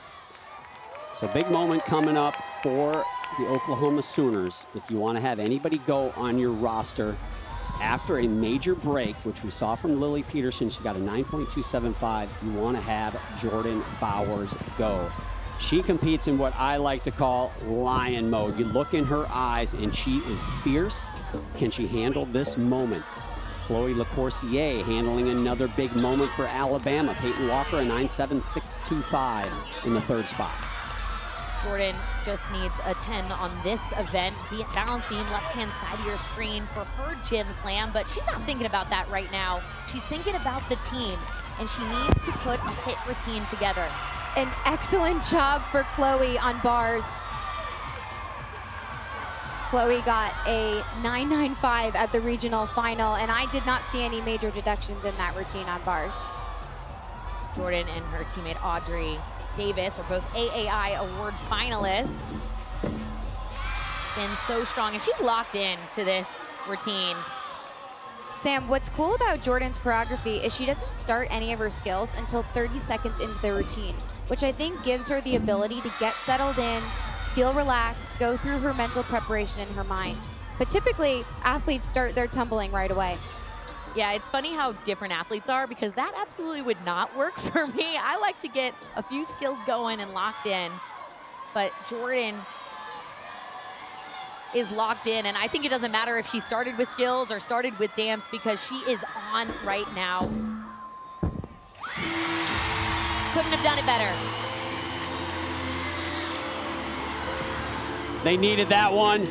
So big moment coming up for the Oklahoma Sooners. If you want to have anybody go on your roster after a major break, which we saw from Lily Peterson, she got a 9.275, you want to have Jordan Bowers go. She competes in what I like to call lion mode. You look in her eyes and she is fierce. Can she handle this moment? Chloe LaCourcier handling another big moment for Alabama. Peyton Walker, a 9.7625 in the 3rd spot. Jordan just needs a 10 on this event. The balance beam left-hand side of your screen for her gym slam, but she's not thinking about that right now. She's thinking about the team, and she needs to put a hit routine together. An excellent job for Chloe on bars. Chloe got a 9.95 at the regional final, and I did not see any major deductions in that routine on bars. Jordan and her teammate Audrey Davis are both AAI award finalists. Been so strong, and she's locked in to this routine. Sam, what's cool about Jordan's choreography is she doesn't start any of her skills until 30 seconds into the routine, which I think gives her the ability to get settled in, feel relaxed, go through her mental preparation in her mind. But typically, athletes start their tumbling right away. Yeah, it's funny how different athletes are, because that absolutely would not work for me. I like to get a few skills going and locked in, but Jordan is locked in, and I think it doesn't matter if she started with skills or started with dance, because she is on right now. Couldn't have done it better. They needed that one.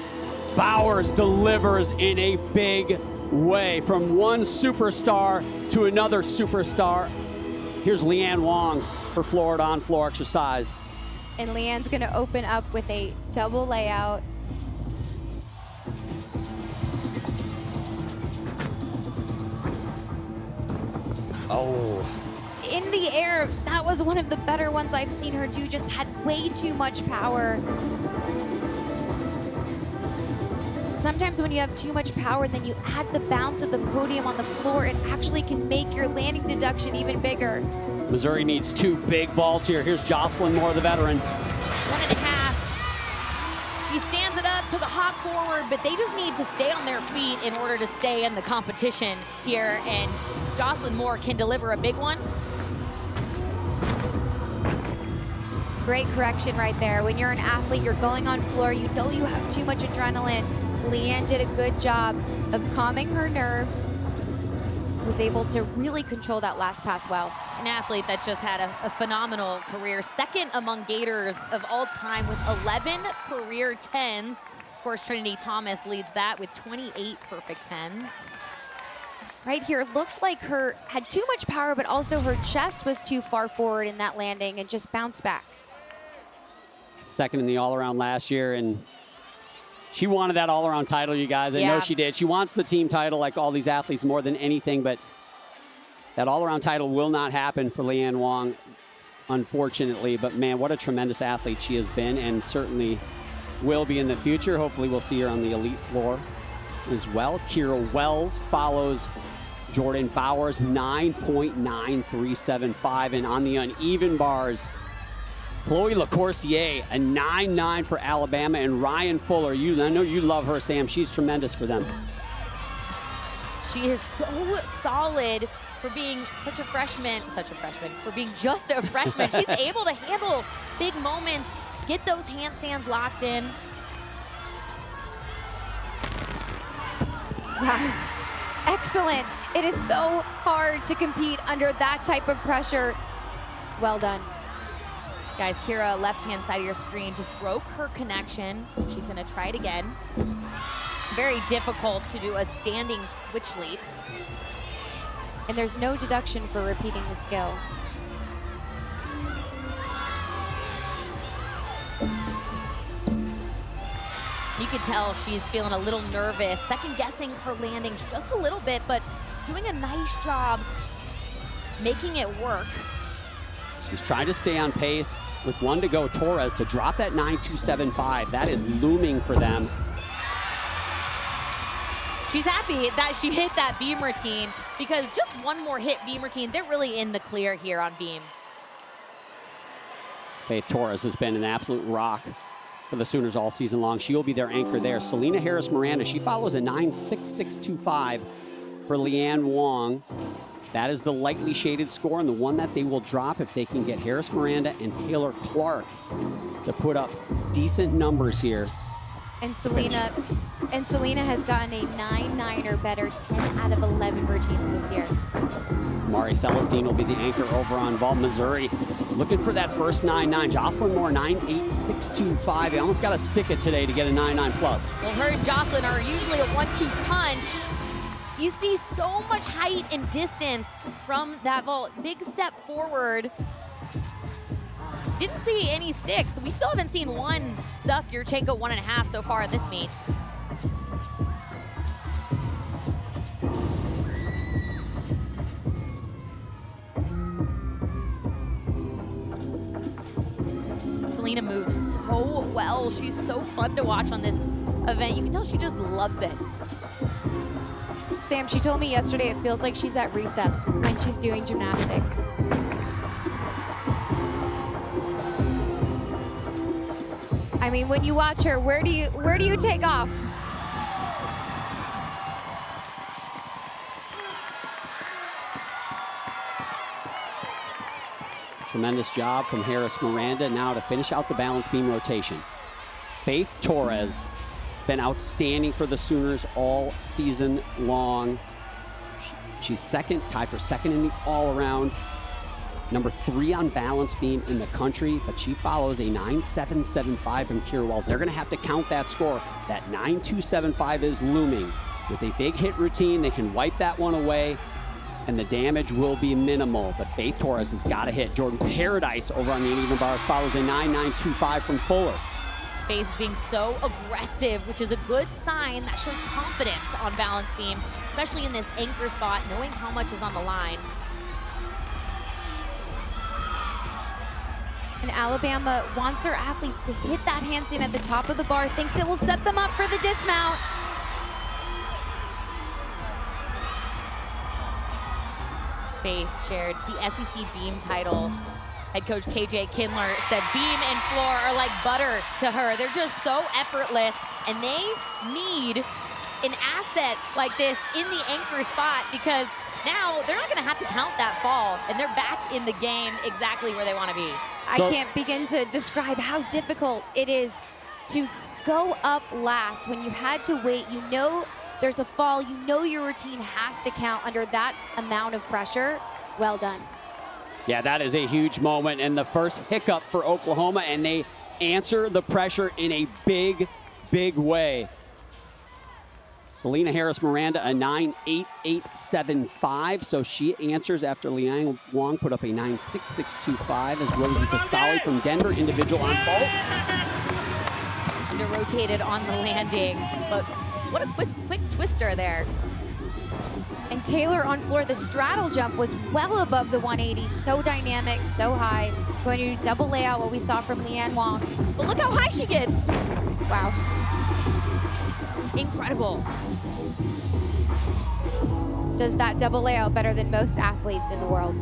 Bowers delivers in a big way from one superstar to another superstar. Here's Leanne Wong for Florida on floor exercise. And Leanne's gonna open up with a double layout. Oh. In the air, that was one of the better ones I've seen her do, just had way too much power. Sometimes when you have too much power, then you add the bounce of the podium on the floor, it actually can make your landing deduction even bigger. Missouri needs 2 big vaults here. Here's Jocelyn Moore, the veteran. 1.5. She stands it up, took a hop forward, but they just need to stay on their feet in order to stay in the competition here, and Jocelyn Moore can deliver a big one. Great correction right there. When you're an athlete, you're going on floor, you know you have too much adrenaline. Leanne did a good job of calming her nerves, was able to really control that last pass well. An athlete that's just had a phenomenal career, second among Gators of all time with 11 career 10s. Of course, Trinity Thomas leads that with 28 perfect 10s. Right here, looked like her had too much power, but also her chest was too far forward in that landing and just bounced back. Second in the all-around last year, and she wanted that all-around title, you guys. I know she did. She wants the team title like all these athletes more than anything, but that all-around title will not happen for Leanne Wong, unfortunately. But, man, what a tremendous athlete she has been and certainly will be in the future. Hopefully we'll see her on the elite floor as well. Kira Wells follows Jordan Bowers, 9.9375. And on the uneven bars, Chloe LaCourcier, a 9.9 for Alabama, and Ryan Fuller. I know you love her, Sam. She's tremendous for them. She is so solid for being for being just a freshman. She's able to handle big moments, get those handstands locked in. Wow, excellent. It is so hard to compete under that type of pressure. Well done. Guys, Kira, left-hand side of your screen, just broke her connection. She's gonna try it again. Very difficult to do a standing switch leap. And there's no deduction for repeating the skill. You could tell she's feeling a little nervous, second-guessing her landing just a little bit, but doing a nice job making it work. She's trying to stay on pace with 1 to go. Torres to drop that 9.275. That is looming for them. She's happy that she hit that beam routine, because just one more hit beam routine, they're really in the clear here on beam. Faith Torres has been an absolute rock for the Sooners all season long. She will be their anchor there. Selena Harris-Miranda, she follows a 9.6625 for Leanne Wong. That is the lightly shaded score and the one that they will drop if they can get Harris-Miranda and Taylor Clark to put up decent numbers here. And Selena has gotten a 9.9 or better 10 out of 11 routines this year. Mari Celestine will be the anchor over on Vault, Missouri. Looking for that first 9.9. Jocelyn Moore, 9.8625. They almost got to stick it today to get a 9.9 plus. Well, her and Jocelyn are usually a 1-2 punch. You see so much height and distance from that vault. Big step forward. Didn't see any sticks. We still haven't seen one stuck. Yurchenko 1.5 so far in this meet. Selena moves so well. She's so fun to watch on this event. You can tell she just loves it. Sam, she told me yesterday it feels like she's at recess when she's doing gymnastics. I mean, when you watch her, where do you take off? Tremendous job from Harris-Miranda. Now to finish out the balance beam rotation. Faith Torres, been outstanding for the Sooners all season long. She's second, tied for second in the all-around. Number 3 on balance beam in the country, but she follows a 9.775 from Kira Wells. They're gonna have to count that score. That 9.275 is looming. With a big hit routine, they can wipe that one away, and the damage will be minimal. But Faith Torres has got to hit. Jordan Paradise over on the uneven bars follows a 9.925 from Fuller. Faith being so aggressive, which is a good sign that shows confidence on balance beam, especially in this anchor spot, knowing how much is on the line. And Alabama wants their athletes to hit that handstand at the top of the bar, thinks it will set them up for the dismount. Faith shared the SEC beam title Head coach KJ Kindler said beam and floor are like butter to her. They're just so effortless, and they need an asset like this in the anchor spot because now they're not going to have to count that fall, and they're back in the game exactly where they want to be. I can't begin to describe how difficult it is to go up last when you had to wait. You know there's a fall. You know your routine has to count under that amount of pressure. Well done. Yeah, that is a huge moment and the first hiccup for Oklahoma, and they answer the pressure in a big, big way. Selena Harris-Miranda, a 9.8875, so she answers after Liang Wang put up a 9.6625 as Rosie Casali from Denver, individual on vault. Under-rotated on the landing, but what a quick twister there. And Taylor on floor, the straddle jump was well above the 180, so dynamic, so high. Going to double layout what we saw from Liang Wang. But look how high she gets. Wow. Incredible. Does that double layout better than most athletes in the world.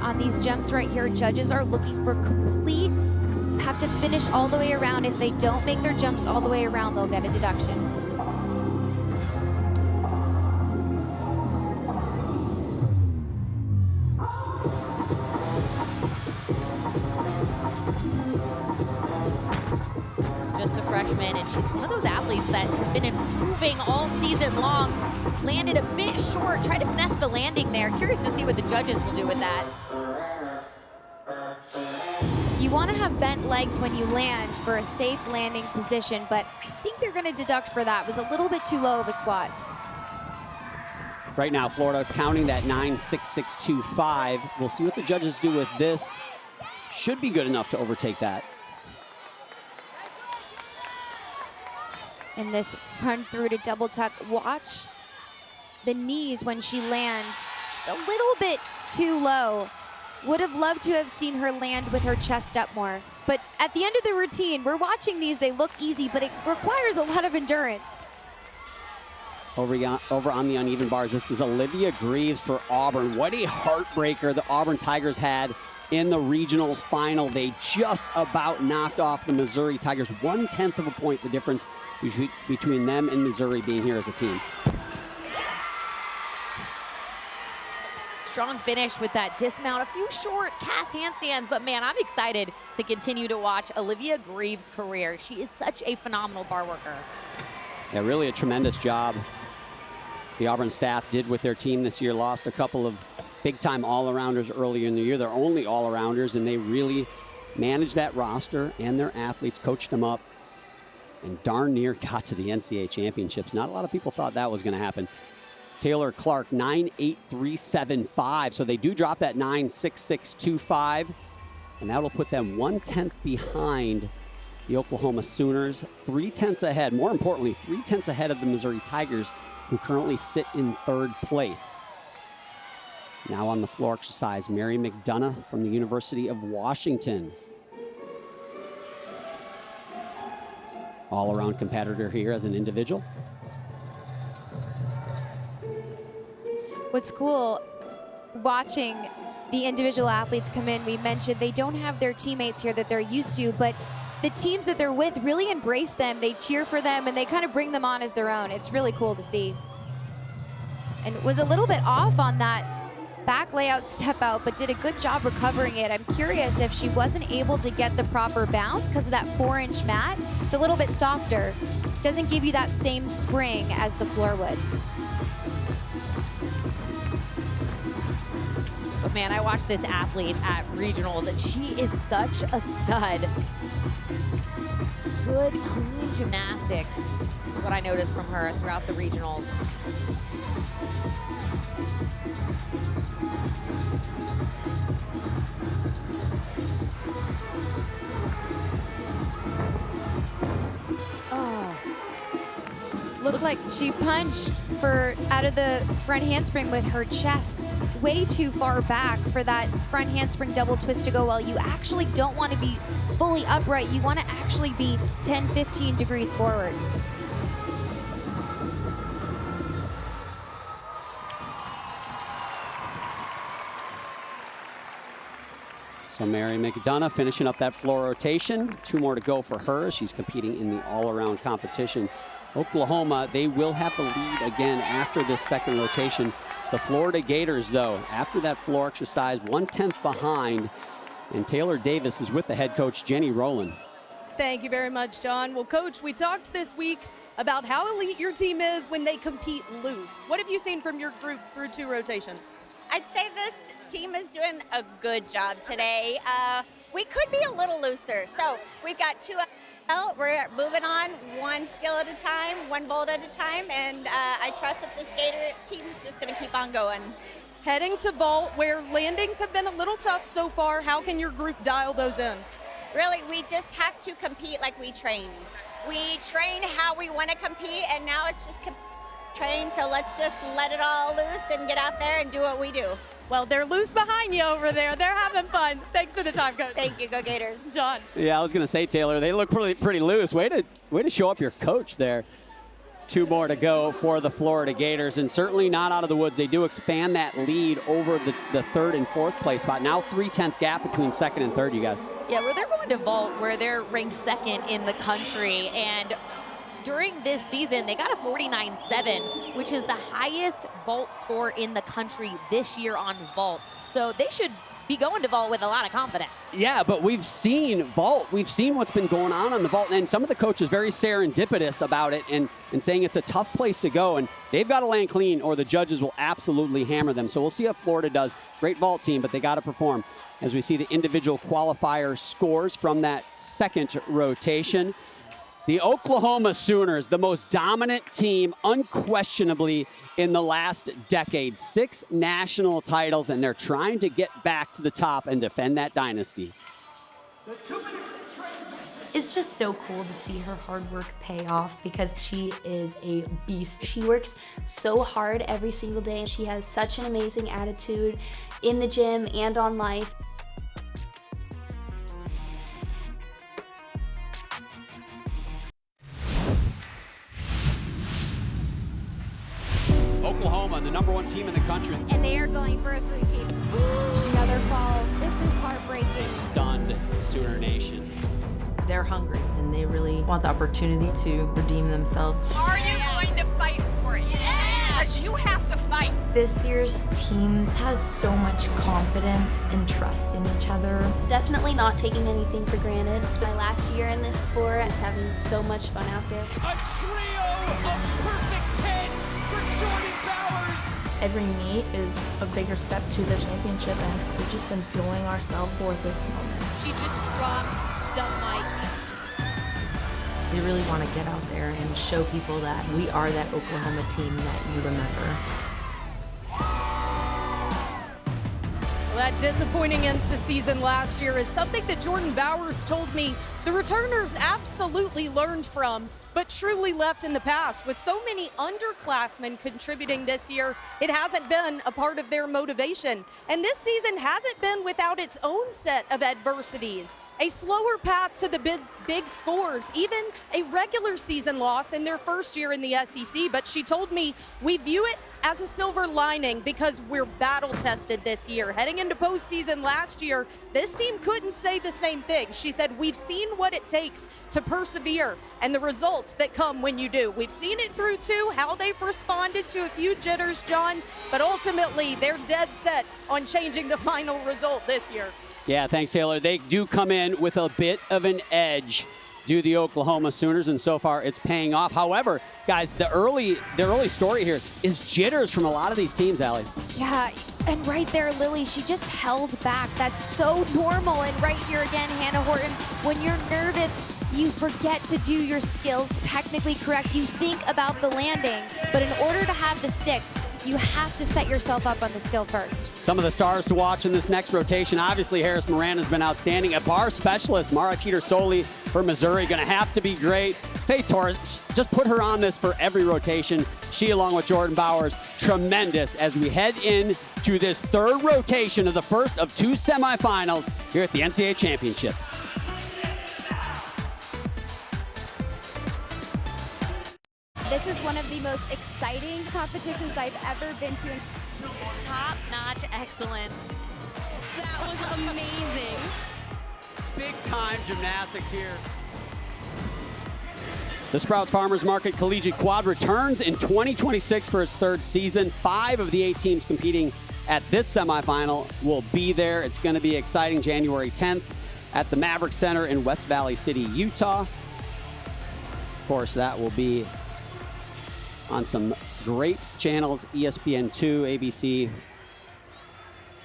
On these jumps right here, judges are looking for complete. You have to finish all the way around. If they don't make their jumps all the way around, they'll get a deduction. Just a freshman, and she's one of those athletes that has been improving all season long. Landed a bit short, tried to finesse the landing there. Curious to see what the judges will do with that. You want to have bent legs when you land for a safe landing position, but I think they're going to deduct for that. It was a little bit too low of a squat. Right now, Florida counting that 9.6625. We'll see what the judges do with this. Should be good enough to overtake that. In this front through to double tuck, watch the knees when she lands. Just a little bit too low. Would have loved to have seen her land with her chest up more. But at the end of the routine, we're watching these, they look easy, but it requires a lot of endurance. Over on the uneven bars, this is Olivia Greaves for Auburn. What a heartbreaker the Auburn Tigers had in the regional final. They just about knocked off the Missouri Tigers. 1/10 of a point, the difference between them and Missouri being here as a team. Strong finish with that dismount. A few short cast handstands, but man, I'm excited to continue to watch Olivia Greaves' career. She is such a phenomenal bar worker. Yeah, really a tremendous job the Auburn staff did with their team this year. Lost a couple of big-time all-arounders earlier in the year. They're only all-arounders, and they really managed that roster and their athletes, coached them up, and darn near got to the NCAA championships. Not a lot of people thought that was going to happen. Taylor Clark, 9.8375. So they do drop that 9.6625, and that'll put them 1/10 behind the Oklahoma Sooners. 3/10 ahead, more importantly, 3/10 ahead of the Missouri Tigers, who currently sit in third place. Now on the floor exercise, Mary McDonough from the University of Washington. All-around competitor here as an individual. What's cool, watching the individual athletes come in, we mentioned they don't have their teammates here that they're used to, but the teams that they're with really embrace them. They cheer for them, and they kind of bring them on as their own. It's really cool to see. And was a little bit off on that back layout step out, but did a good job recovering it. I'm curious if she wasn't able to get the proper bounce because of that 4-inch mat. It's a little bit softer. Doesn't give you that same spring as the floor would. But man, I watched this athlete at regionals, and she is such a stud. Good, clean gymnastics is what I noticed from her throughout the regionals. looked like she punched out of the front handspring with her chest way too far back for that front handspring double twist to go well. You actually don't want to be fully upright. You want to actually be 10, 15 degrees forward. So Mary McDonough finishing up that floor rotation. 2 more to go for her. She's competing in the all-around competition. Oklahoma, they will have the lead again after this second rotation. The Florida Gators, though, after that floor exercise, 1/10 behind. And Taylor Davis is with the head coach, Jenny Rowland. Thank you very much, John. Well, Coach, we talked this week about how elite your team is when they compete loose. What have you seen from your group through 2 rotations? I'd say this team is doing a good job today. We could be a little looser. So we've got 2 out. We're moving on 1 skill at a time, 1 vault at a time, and I trust that this Gator team's just going to keep on going. Heading to vault, where landings have been a little tough so far, how can your group dial those in? Really, we just have to compete like we train. We train how we want to compete, and now it's just train, so let's just let it all loose and get out there and do what we do. Well, they're loose behind you over there. They're having fun. Thanks for the time, Coach. Thank you. Go Gators. John. Yeah, I was going to say, Taylor, they look pretty loose. Way to show up your coach there. 2 more to go for the Florida Gators, and certainly not out of the woods. They do expand that lead over the 3rd and 4th place spot. Now 3/10 gap between 2nd and 3rd, you guys. Yeah, where they're going to vault, where they're ranked 2nd in the country, and during this season, they got a 49.7, which is the highest vault score in the country this year on vault. So they should be going to vault with a lot of confidence. Yeah, but we've seen vault. We've seen what's been going on the vault, and some of the coaches very serendipitous about it and saying it's a tough place to go, and they've got to land clean or the judges will absolutely hammer them. So we'll see how Florida does. Great vault team, but they got to perform. As we see the individual qualifier scores from that second rotation. The Oklahoma Sooners, the most dominant team unquestionably in the last decade. 6 national titles, and they're trying to get back to the top and defend that dynasty. It's just so cool to see her hard work pay off because she is a beast. She works so hard every single day. She has such an amazing attitude in the gym and on life. Oklahoma, the #1 team in the country. And they are going for a 3-peat. Another fall. This is heartbreaking. Stunned Sooner Nation. They're hungry and they really want the opportunity to redeem themselves. Are you going to fight for it? Yes! You have to fight. This year's team has so much confidence and trust in each other. Definitely not taking anything for granted. It's my last year in this sport. Just having so much fun out there. A trio of perfect 10 for Jordan Bowers. Every meet is a bigger step to the championship, and we've just been fueling ourselves for this moment. She just dropped the mic. They really want to get out there and show people that we are that Oklahoma team that you remember. Well, that disappointing end to season last year is something that Jordan Bowers told me the returners absolutely learned from, but truly left in the past. With so many underclassmen contributing this year, it hasn't been a part of their motivation. And this season hasn't been without its own set of adversities. A slower path to the big scores, even a regular season loss in their first year in the SEC. But she told me we view it as a silver lining because we're battle tested this year. Heading into postseason last year, this team couldn't say the same thing. She said, we've seen what it takes to persevere and the results that come when you do. We've seen it through too, how they've responded to a few jitters, John, but ultimately they're dead set on changing the final result this year. Yeah, thanks, Taylor. They do come in with a bit of an edge, do the Oklahoma Sooners, and so far it's paying off. However, guys, the early story here is jitters from a lot of these teams, Allie. Yeah, and right there, Lily, she just held back. That's so normal. And right here again, Hannah Horton, when you're nervous, you forget to do your skills technically correct. You think about the landing, but in order to have the stick, you have to set yourself up on the skill first. Some of the stars to watch in this next rotation. Obviously, Harris Moran has been outstanding. A bar specialist, Mara Teeter-Soli for Missouri, going to have to be great. Faith Torres, just put her on this for every rotation. She, along with Jordan Bowers, tremendous as we head in to this third rotation of the first of 2 semifinals here at the NCAA Championships. This is one of the most exciting competitions I've ever been to. Top-notch excellence. That was amazing. Big-time gymnastics here. The Sprouts Farmers Market Collegiate Quad returns in 2026 for its third season. 5 of the 8 teams competing at this semifinal will be there. It's going to be exciting. January 10th at the Maverick Center in West Valley City, Utah. Of course, that will be on some great channels, ESPN2, ABC.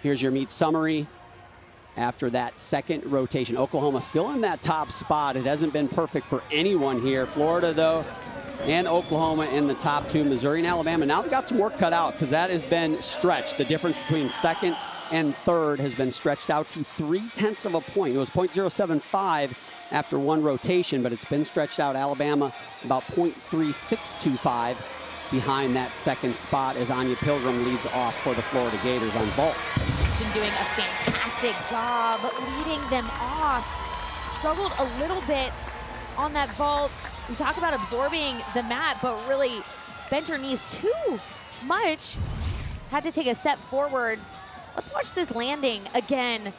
Here's your meet summary after that second rotation. Oklahoma still in that top spot. It hasn't been perfect for anyone here. Florida, though, and Oklahoma in the top 2. Missouri and Alabama, now they've got some work cut out because that has been stretched. The difference between second and third has been stretched out to 0.3 of a point. It was 0.075 after one rotation, but it's been stretched out. Alabama about 0.3625 behind that second spot as Anya Pilgrim leads off for the Florida Gators on vault. Been doing a fantastic job leading them off. Struggled a little bit on that vault. We talk about absorbing the mat, but really bent her knees too much. Had to take a step forward. Let's watch this landing again.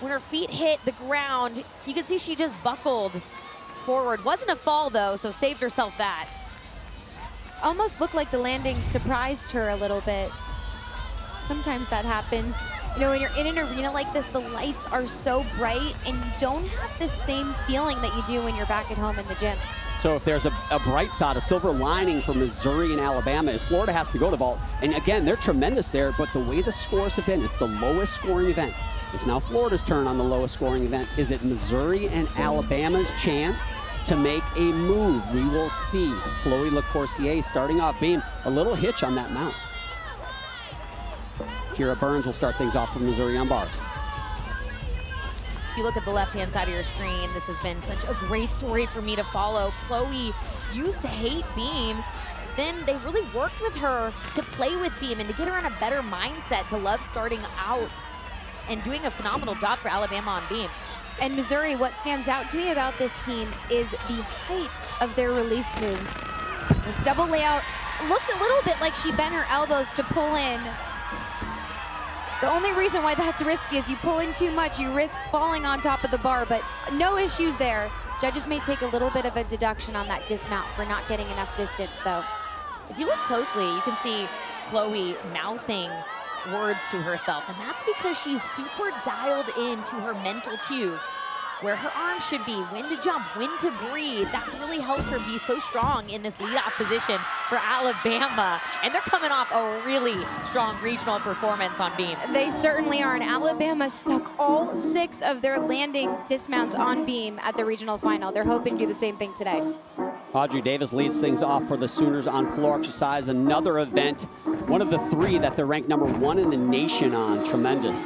When her feet hit the ground, you can see she just buckled forward. Wasn't a fall though, so saved herself that. Almost looked like the landing surprised her a little bit. Sometimes that happens. You know, when you're in an arena like this, the lights are so bright and you don't have the same feeling that you do when you're back at home in the gym. So if there's a bright side, a silver lining for Missouri and Alabama is Florida has to go to vault. And again, they're tremendous there, but the way the scores have been, it's the lowest scoring event. It's now Florida's turn on the lowest scoring event. Is it Missouri and Alabama's chance to make a move? We will see. Chloe LeCourcier starting off beam. A little hitch on that mount. Kira Burns will start things off for Missouri on bars. If you look at the left-hand side of your screen, this has been such a great story for me to follow. Chloe used to hate beam. Then they really worked with her to play with beam and to get her in a better mindset to love starting out and doing a phenomenal job for Alabama on beam. And Missouri, what stands out to me about this team is the height of their release moves. This double layout looked a little bit like she bent her elbows to pull in. The only reason why that's risky is you pull in too much, you risk falling on top of the bar, but no issues there. Judges may take a little bit of a deduction on that dismount for not getting enough distance, though. If you look closely, you can see Chloe mouthing words to herself, and that's because she's super dialed into her mental cues, where her arms should be, when to jump, when to breathe. That's really helped her be so strong in this lead-off position for Alabama. And they're coming off a really strong regional performance on beam. They certainly are, and Alabama stuck all 6 of their landing dismounts on beam at the regional final. They're hoping to do the same thing today. Audrey Davis leads things off for the Sooners on floor exercise. Another event, one of the 3 that they're ranked #1 in the nation on. Tremendous.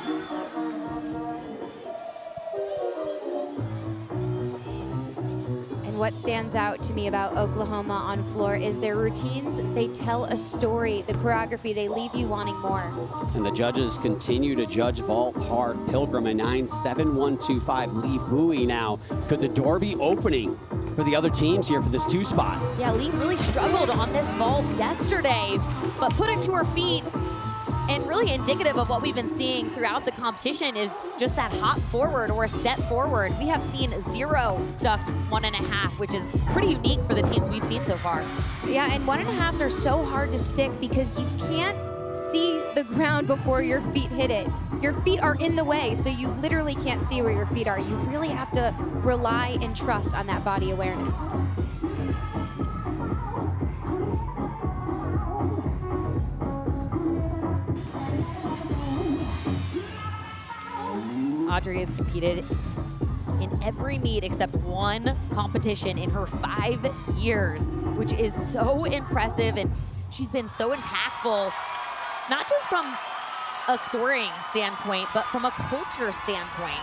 And what stands out to me about Oklahoma on floor is their routines. They tell a story. The choreography, they leave you wanting more. And the judges continue to judge vault hard. Pilgrim a 9.7125. Lee Bowie now. Could the door be opening for the other teams here for this 2 spot? Yeah, Lee really struggled on this vault yesterday, but put it to her feet. And really indicative of what we've been seeing throughout the competition is just that hop forward or step forward. We have seen 0 stuck 1.5, which is pretty unique for the teams we've seen so far. Yeah, and 1.5s are so hard to stick because you can't see the ground before your feet hit it. Your feet are in the way, so you literally can't see where your feet are. You really have to rely and trust on that body awareness. Audrey has competed in every meet except one competition in her 5 years, which is so impressive, and she's been so impactful not just from a scoring standpoint, but from a culture standpoint.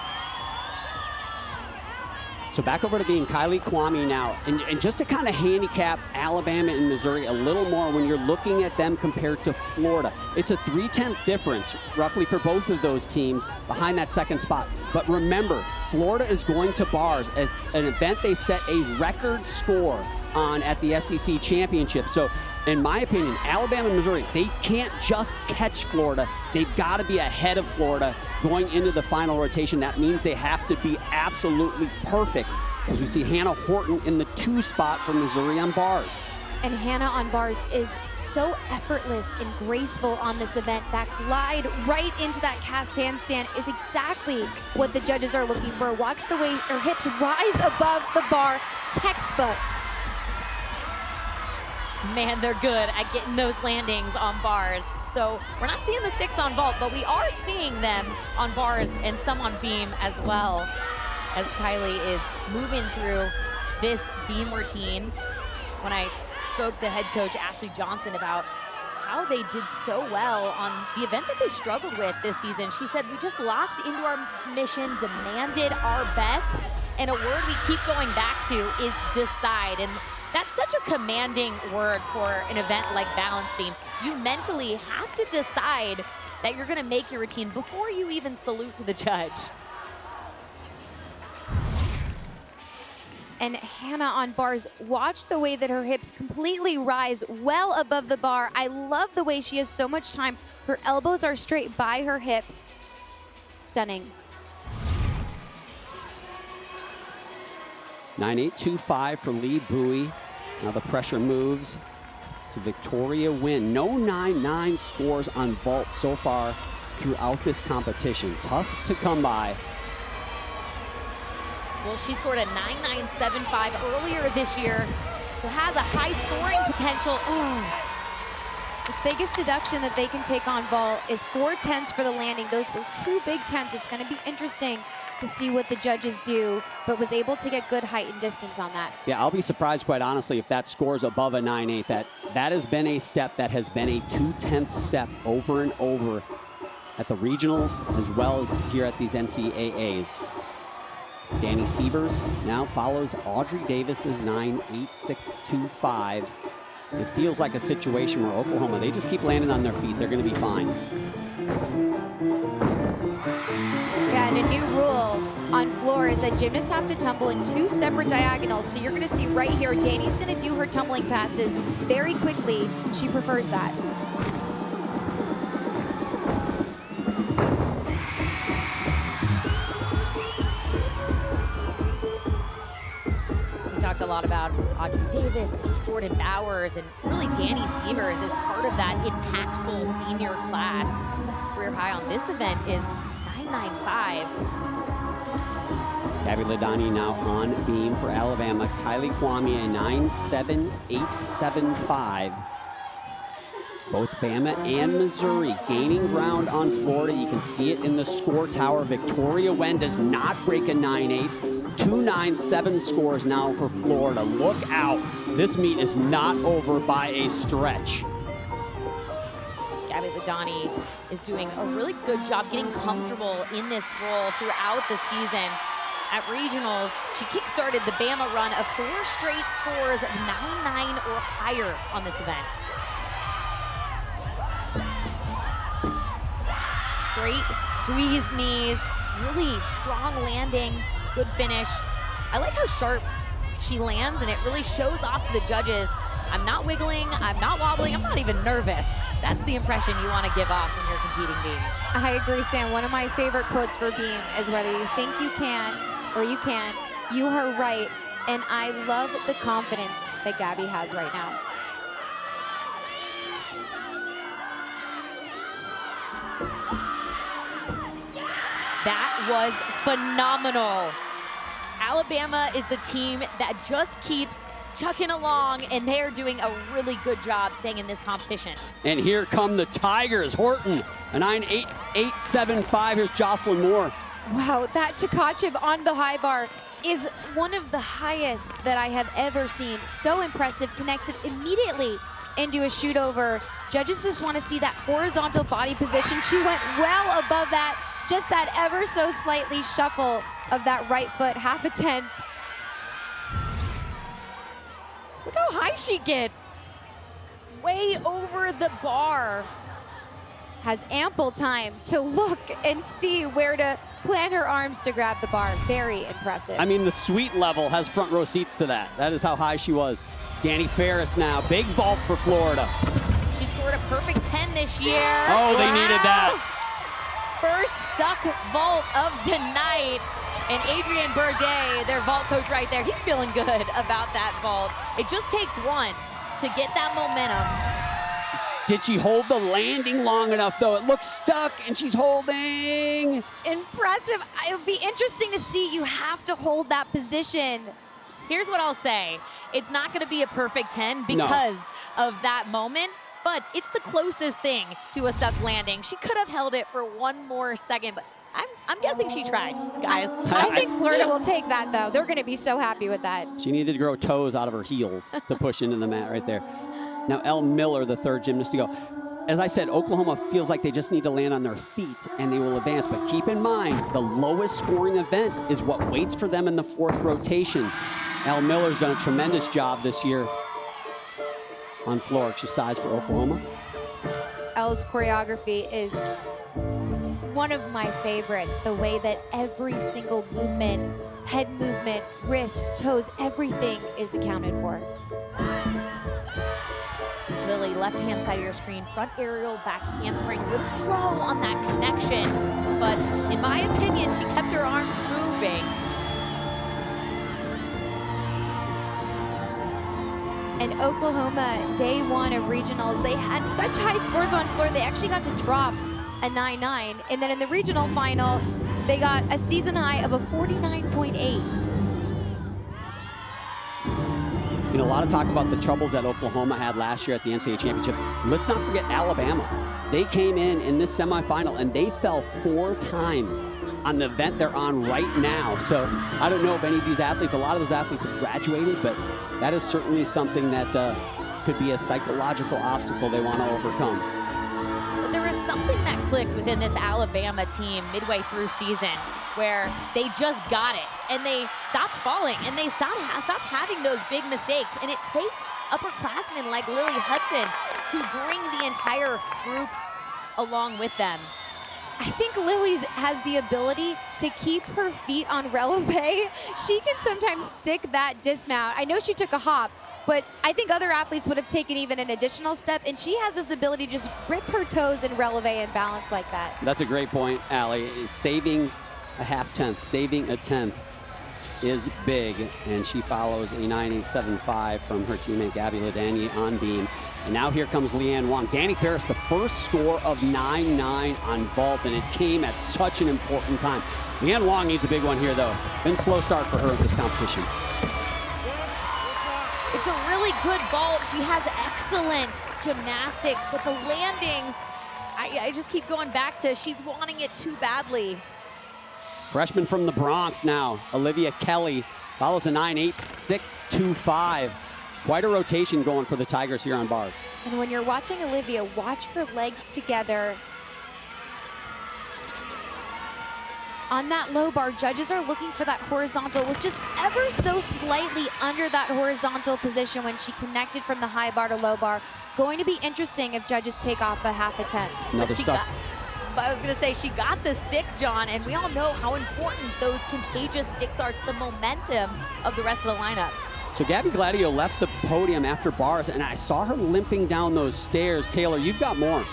So back over to being Kylie Kwame now, and just to kind of handicap Alabama and Missouri a little more when you're looking at them compared to Florida. It's a 3/10 difference, roughly, for both of those teams behind that second spot. But remember, Florida is going to bars at an event they set a record score on at the SEC Championship. So in my opinion, Alabama and Missouri, they can't just catch Florida. They've got to be ahead of Florida going into the final rotation. That means they have to be absolutely perfect, as we see Hannah Horton in the 2 spot for Missouri on bars. And Hannah on bars is so effortless and graceful on this event. That glide right into that cast handstand is exactly what the judges are looking for. Watch the way her hips rise above the bar. Textbook. Man, they're good at getting those landings on bars. So we're not seeing the sticks on vault, but we are seeing them on bars and some on beam as well, as Kylie is moving through this beam routine. When I spoke to head coach Ashley Johnson about how they did so well on the event that they struggled with this season, she said, we just locked into our mission, demanded our best, and a word we keep going back to is decide. And that's such a commanding word for an event like balance beam. You mentally have to decide that you're gonna make your routine before you even salute to the judge. And Hannah on bars, watch the way that her hips completely rise well above the bar. I love the way she has so much time. Her elbows are straight by her hips. Stunning. 9.825 for Lee Bowie. Now the pressure moves to Victoria Wynn. No 9.9 scores on vault so far throughout this competition. Tough to come by. Well, she scored a 9.975 earlier this year, so has a high scoring potential. Oh. The biggest deduction that they can take on vault is 4 tenths for the landing. Those were 2 big tenths. It's going to be interesting to see what the judges do, but was able to get good height and distance on that. Yeah, I'll be surprised, quite honestly, if that scores above a 9.8. That has been a step that has been a 2/10 step over and over at the regionals as well as here at these NCAAs. Danny Sievers now follows Audrey Davis's 9.8625. It feels like a situation where Oklahoma, they just keep landing on their feet. They're going to be fine. Yeah, and a new rule on floor is that gymnasts have to tumble in 2 separate diagonals. So you're going to see right here, Danny's going to do her tumbling passes very quickly. She prefers that. We talked a lot about Audrey Davis, Jordan Bowers, and really Danny Sievers is part of that impactful senior class. Career high on this event is 9.95. Gabby Ladani now on beam for Alabama. Kylie Kwame a 9.7875. Both Bama and Missouri gaining ground on Florida. You can see it in the score tower. Victoria Wen does not break a 9.8. 2.97 scores now for Florida. Look out. This meet is not over by a stretch. Gabby Ladani is doing a really good job getting comfortable in this role throughout the season. At regionals, she kickstarted the Bama run of 4 straight scores of 9.9 or higher on this event. Straight squeeze knees, really strong landing, good finish. I like how sharp she lands, and it really shows off to the judges. I'm not wiggling, I'm not wobbling, I'm not even nervous. That's the impression you want to give off when you're competing beam. I agree, Sam. One of my favorite quotes for beam is whether you think you can or you can't, you are right. And I love the confidence that Gabby has right now. That was phenomenal. Alabama is the team that just keeps chucking along, and they're doing a really good job staying in this competition. And here come the Tigers. Horton, a 9.8875. Here's Jocelyn Moore. Wow, that Tkachev on the high bar is one of the highest that I have ever seen. So impressive, connects it immediately into a shoot over. Judges just want to see that horizontal body position. She went well above that, just that ever so slightly shuffle of that right foot, half a tenth. Look how high she gets. Way over the bar. Has ample time to look and see where to plant her arms to grab the bar. Very impressive. I mean, the suite level has front row seats to that. That is how high she was. Danny Ferris now, big vault for Florida. She scored a perfect 10 this year. Oh, they needed that. First stuck vault of the night. And Adrian Burdett, their vault coach right there, he's feeling good about that vault. It just takes one to get that momentum. Did she hold the landing long enough, though? It looks stuck, and she's holding. Impressive. It would be interesting to see. You have to hold that position. Here's what I'll say. It's not going to be a perfect 10 because of that moment, but it's the closest thing to a stuck landing. She could have held it for one more second, but I'm guessing she tried, guys. I think Florida will take that, though. They're going to be so happy with that. She needed to grow toes out of her heels to push into the mat right there. Now, Elle Miller, the third gymnast to go. As I said, Oklahoma feels like they just need to land on their feet and they will advance. But keep in mind, the lowest scoring event is what waits for them in the fourth rotation. Elle Miller's done a tremendous job this year on floor exercise for Oklahoma. Elle's choreography is one of my favorites. The way that every single movement, head movement, wrists, toes, everything is accounted for. Lily, left-hand side of your screen, front aerial, back handspring, a little slow on that connection, but in my opinion, she kept her arms moving. And Oklahoma, day one of regionals, they had such high scores on floor, they actually got to drop a 9-9. And then in the regional final, they got a season high of a 49.8. You know, a lot of talk about the troubles that Oklahoma had last year at the NCAA championship. Let's not forget Alabama. They came in this semifinal and they fell 4 times on the event they're on right now. So I don't know if any of these athletes, a lot of those athletes have graduated, but that is certainly something that could be a psychological obstacle they want to overcome. But there was something that clicked within this Alabama team midway through season where they just got it and they stopped falling and they stopped having those big mistakes. And it takes upperclassmen like Lily Hudson to bring the entire group along with them. I think Lily has the ability to keep her feet on releve. She can sometimes stick that dismount. I know she took a hop, but I think other athletes would have taken even an additional step, and she has this ability to just grip her toes and releve and balance like that. That's a great point, Allie. Saving a half-tenth, saving a tenth is big, and she follows a 9.875 from her teammate Gabby Ladanier on beam. And now here comes Leanne Wong. Danny Ferris, the first score of 9-9 on vault, and it came at such an important time. Leanne Wong needs a big one here, though. Been a slow start for her at this competition. It's a really good vault. She has excellent gymnastics, but the landings, I just keep going back to she's wanting it too badly. Freshman from the Bronx now, Olivia Kelly, follows a 9.865. Quite a rotation going for the Tigers here on bars. And when you're watching Olivia, watch her legs together. On that low bar, judges are looking for that horizontal, with just ever so slightly under that horizontal position when she connected from the high bar to low bar. Going to be interesting if judges take off a half a tenth. Another stop. But I was going to say, she got the stick, John, and we all know how important those contagious sticks are to the momentum of the rest of the lineup. So Gabby Gladio left the podium after bars, and I saw her limping down those stairs. Taylor, you've got more.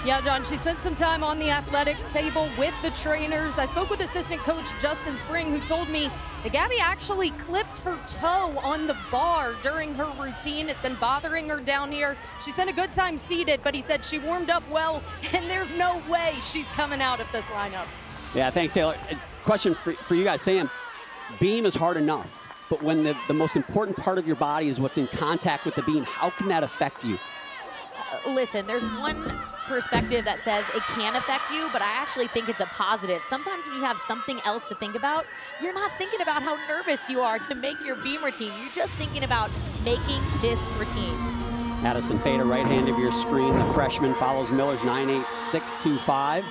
Yeah, John, she spent some time on the athletic table with the trainers. I spoke with assistant coach Justin Spring, who told me that Gabby actually clipped her toe on the bar during her routine. It's been bothering her down here. She spent a good time seated, but he said she warmed up well, and there's no way she's coming out of this lineup. Yeah, thanks, Taylor. Question for you guys, Sam. Beam is hard enough, but when the most important part of your body is what's in contact with the beam, how can that affect you? Listen, there's one perspective that says it can affect you, but I actually think it's a positive. Sometimes when you have something else to think about, you're not thinking about how nervous you are to make your beam routine. You're just thinking about making this routine. Addison Fada, right hand of your screen. The freshman follows Miller's 9.8625.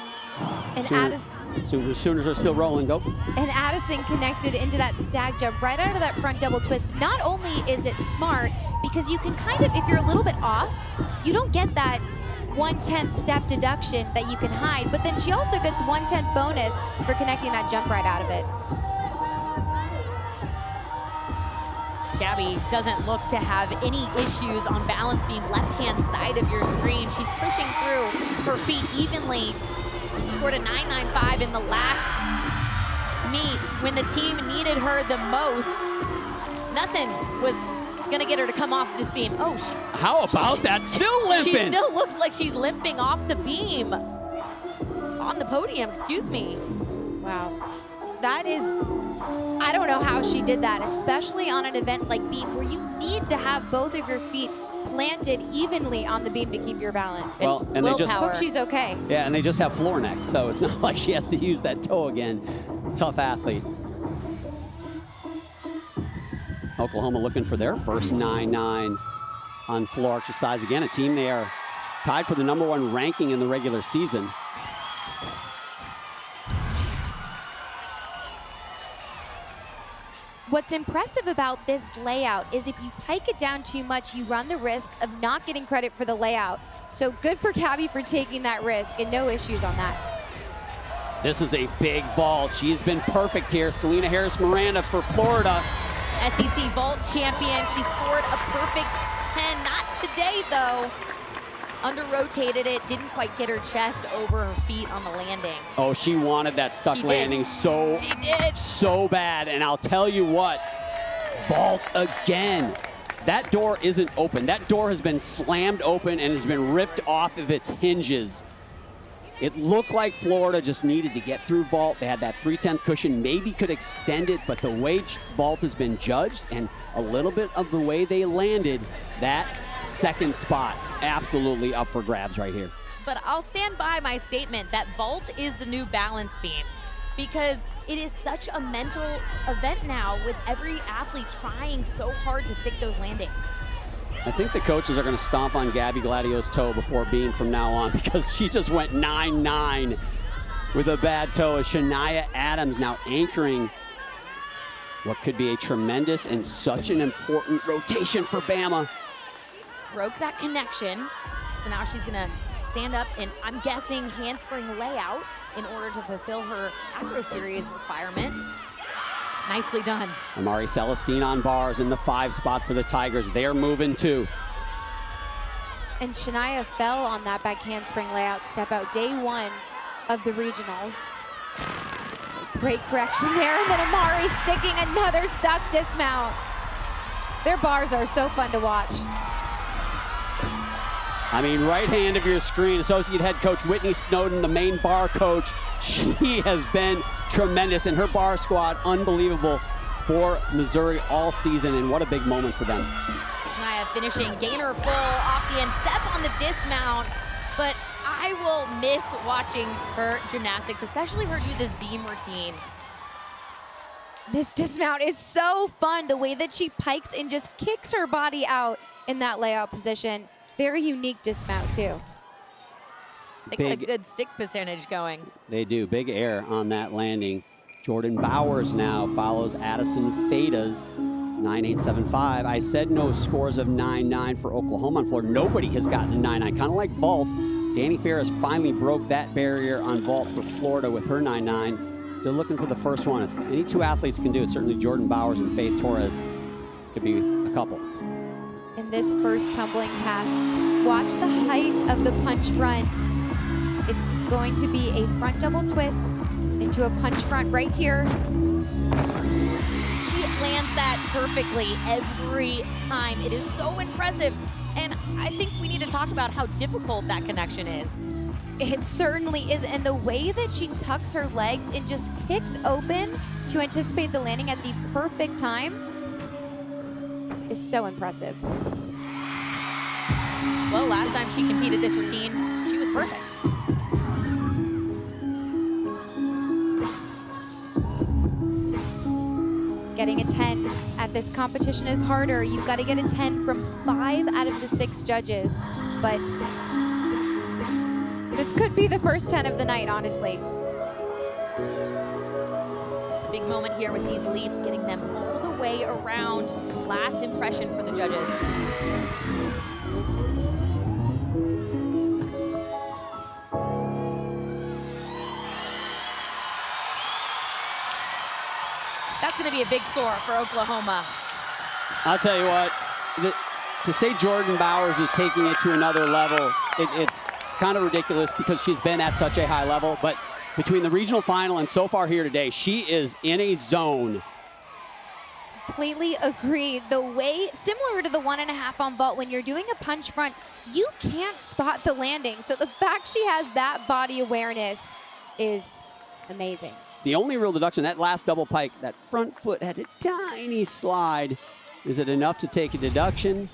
And Sooners are still rolling. Go. And Addison connected into that stag jump right out of that front double twist. Not only is it smart, because you can kind of, if you're a little bit off, you don't get that 1/10 step deduction that you can hide, but then she also gets 1/10 bonus for connecting that jump right out of it. Gabby doesn't look to have any issues on balance beam left-hand side of your screen. She's pushing through her feet evenly. She scored a 9.95 in the last meet when the team needed her the most. Nothing was gonna get her to come off this beam. Oh, how about that? Still limping. She still looks like she's limping off the beam. On the podium, excuse me. Wow. That is, I don't know how she did that, especially on an event like beam where you need to have both of your feet planted evenly on the beam to keep your balance. Well, and they just hope she's okay. Yeah, and they just have floor neck, so it's not like she has to use that toe again. Tough athlete. Oklahoma looking for their first 9.9 on floor exercise. Again, a team they are tied for the #1 ranking in the regular season. What's impressive about this layout is if you pike it down too much, you run the risk of not getting credit for the layout. So good for Gabby for taking that risk, and no issues on that. This is a big vault. She has been perfect here. Selena Harris-Miranda for Florida. SEC vault champion. She scored a perfect 10. Not today, though. Under-rotated it, didn't quite get her chest over her feet on the landing. Oh, she wanted that stuck landing so bad. And I'll tell you what, vault again. That door isn't open. That door has been slammed open and has been ripped off of its hinges. It looked like Florida just needed to get through vault. They had that 3/10 cushion, maybe could extend it, but the way vault has been judged and a little bit of the way they landed, that second spot absolutely up for grabs right here. But I'll stand by my statement that vault is the new balance beam, because it is such a mental event now with every athlete trying so hard to stick those landings. I think the coaches are going to stomp on Gabby Gladio's toe before beam from now on, because she just went 9.9 with a bad toe. Shania Adams now anchoring what could be a tremendous and such an important rotation for Bama. Broke that connection, so now she's gonna stand up and I'm guessing handspring layout in order to fulfill her Acro Series requirement. Nicely done. Amari Celestine on bars in the 5 spot for the Tigers. They're moving too. And Shania fell on that back handspring layout step out day 1 of the regionals. So great correction there, and then Amari sticking another stuck dismount. Their bars are so fun to watch. I mean, right hand of your screen, Associate Head Coach Whitney Snowden, the main bar coach. She has been tremendous, and her bar squad, unbelievable for Missouri all season, and what a big moment for them. Shania finishing gainer full off the end, step on the dismount, but I will miss watching her gymnastics, especially her do this beam routine. This dismount is so fun, the way that she pikes and just kicks her body out in that layout position. Very unique dismount too. They got a good stick percentage going. They do, big air on that landing. Jordan Bowers now follows Addison Fada's 9.875. I said no scores of 9.9 for Oklahoma on floor. Nobody has gotten a 9.9, kind of like vault. Danny Ferris finally broke that barrier on vault for Florida with her 9.9. Still looking for the first one. If any 2 athletes can do it, certainly Jordan Bowers and Faith Torres could be a couple. In this first tumbling pass, watch the height of the punch front. It's going to be a front double twist into a punch front right here. She lands that perfectly every time. It is so impressive. And I think we need to talk about how difficult that connection is. It certainly is, and the way that she tucks her legs and just kicks open to anticipate the landing at the perfect time is so impressive. Well, last time she competed this routine, she was perfect. Getting a 10 at that this competition is harder. You've got to get a 10 from 5 out of the 6 judges. But this could be the first 10 of the night, honestly. Big moment here with these leaps, getting them all the way around. Last impression for the judges. That's going to be a big score for Oklahoma. I'll tell you what, to say Jordan Bowers is taking it to another level, it's kind of ridiculous because she's been at such a high level. But between the regional final and so far here today, she is in a zone. Completely agree. The way, similar to the 1.5 on vault, when you're doing a punch front, you can't spot the landing. So the fact she has that body awareness is amazing. The only real deduction, that last double pike, that front foot had a tiny slide. Is it enough to take a deduction?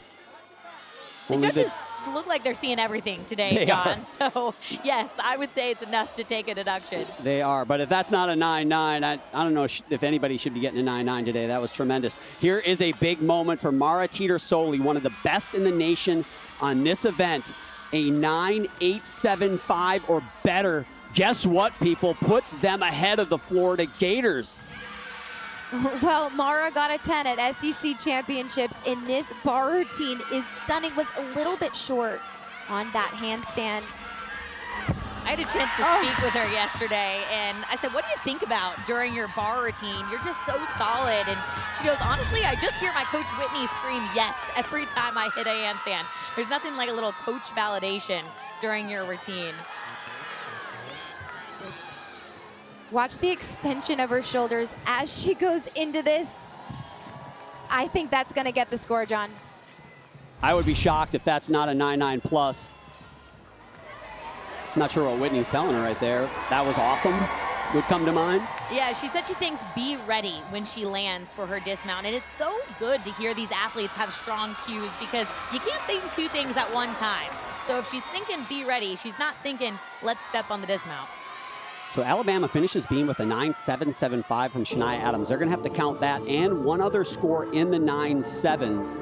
The judges look like they're seeing everything today, John. So, yes, I would say it's enough to take a deduction. They are, but if that's not a 9-9, I don't know if anybody should be getting a 9-9 today. That was tremendous. Here is a big moment for Mara Teeter-Soli, one of the best in the nation on this event. A 9.875 or better. Guess what, people? Puts them ahead of the Florida Gators. Well, Mara got a 10 at SEC Championships, and this bar routine is stunning. Was a little bit short on that handstand. I had a chance to speak with her yesterday, and I said, what do you think about during your bar routine? You're just so solid. And she goes, honestly, I just hear my coach Whitney scream yes every time I hit a handstand. There's nothing like a little coach validation during your routine. Watch the extension of her shoulders as she goes into this. I think that's going to get the score, John. I would be shocked if that's not a 9-9 plus. I'm not sure what Whitney's telling her right there. That was awesome would come to mind. Yeah, she said she thinks be ready when she lands for her dismount. And it's so good to hear these athletes have strong cues because you can't think 2 things at one time. So if she's thinking be ready, she's not thinking let's step on the dismount. So Alabama finishes beam with a 9.775 from Shania Adams. They're going to have to count that and one other score in the 9.7s.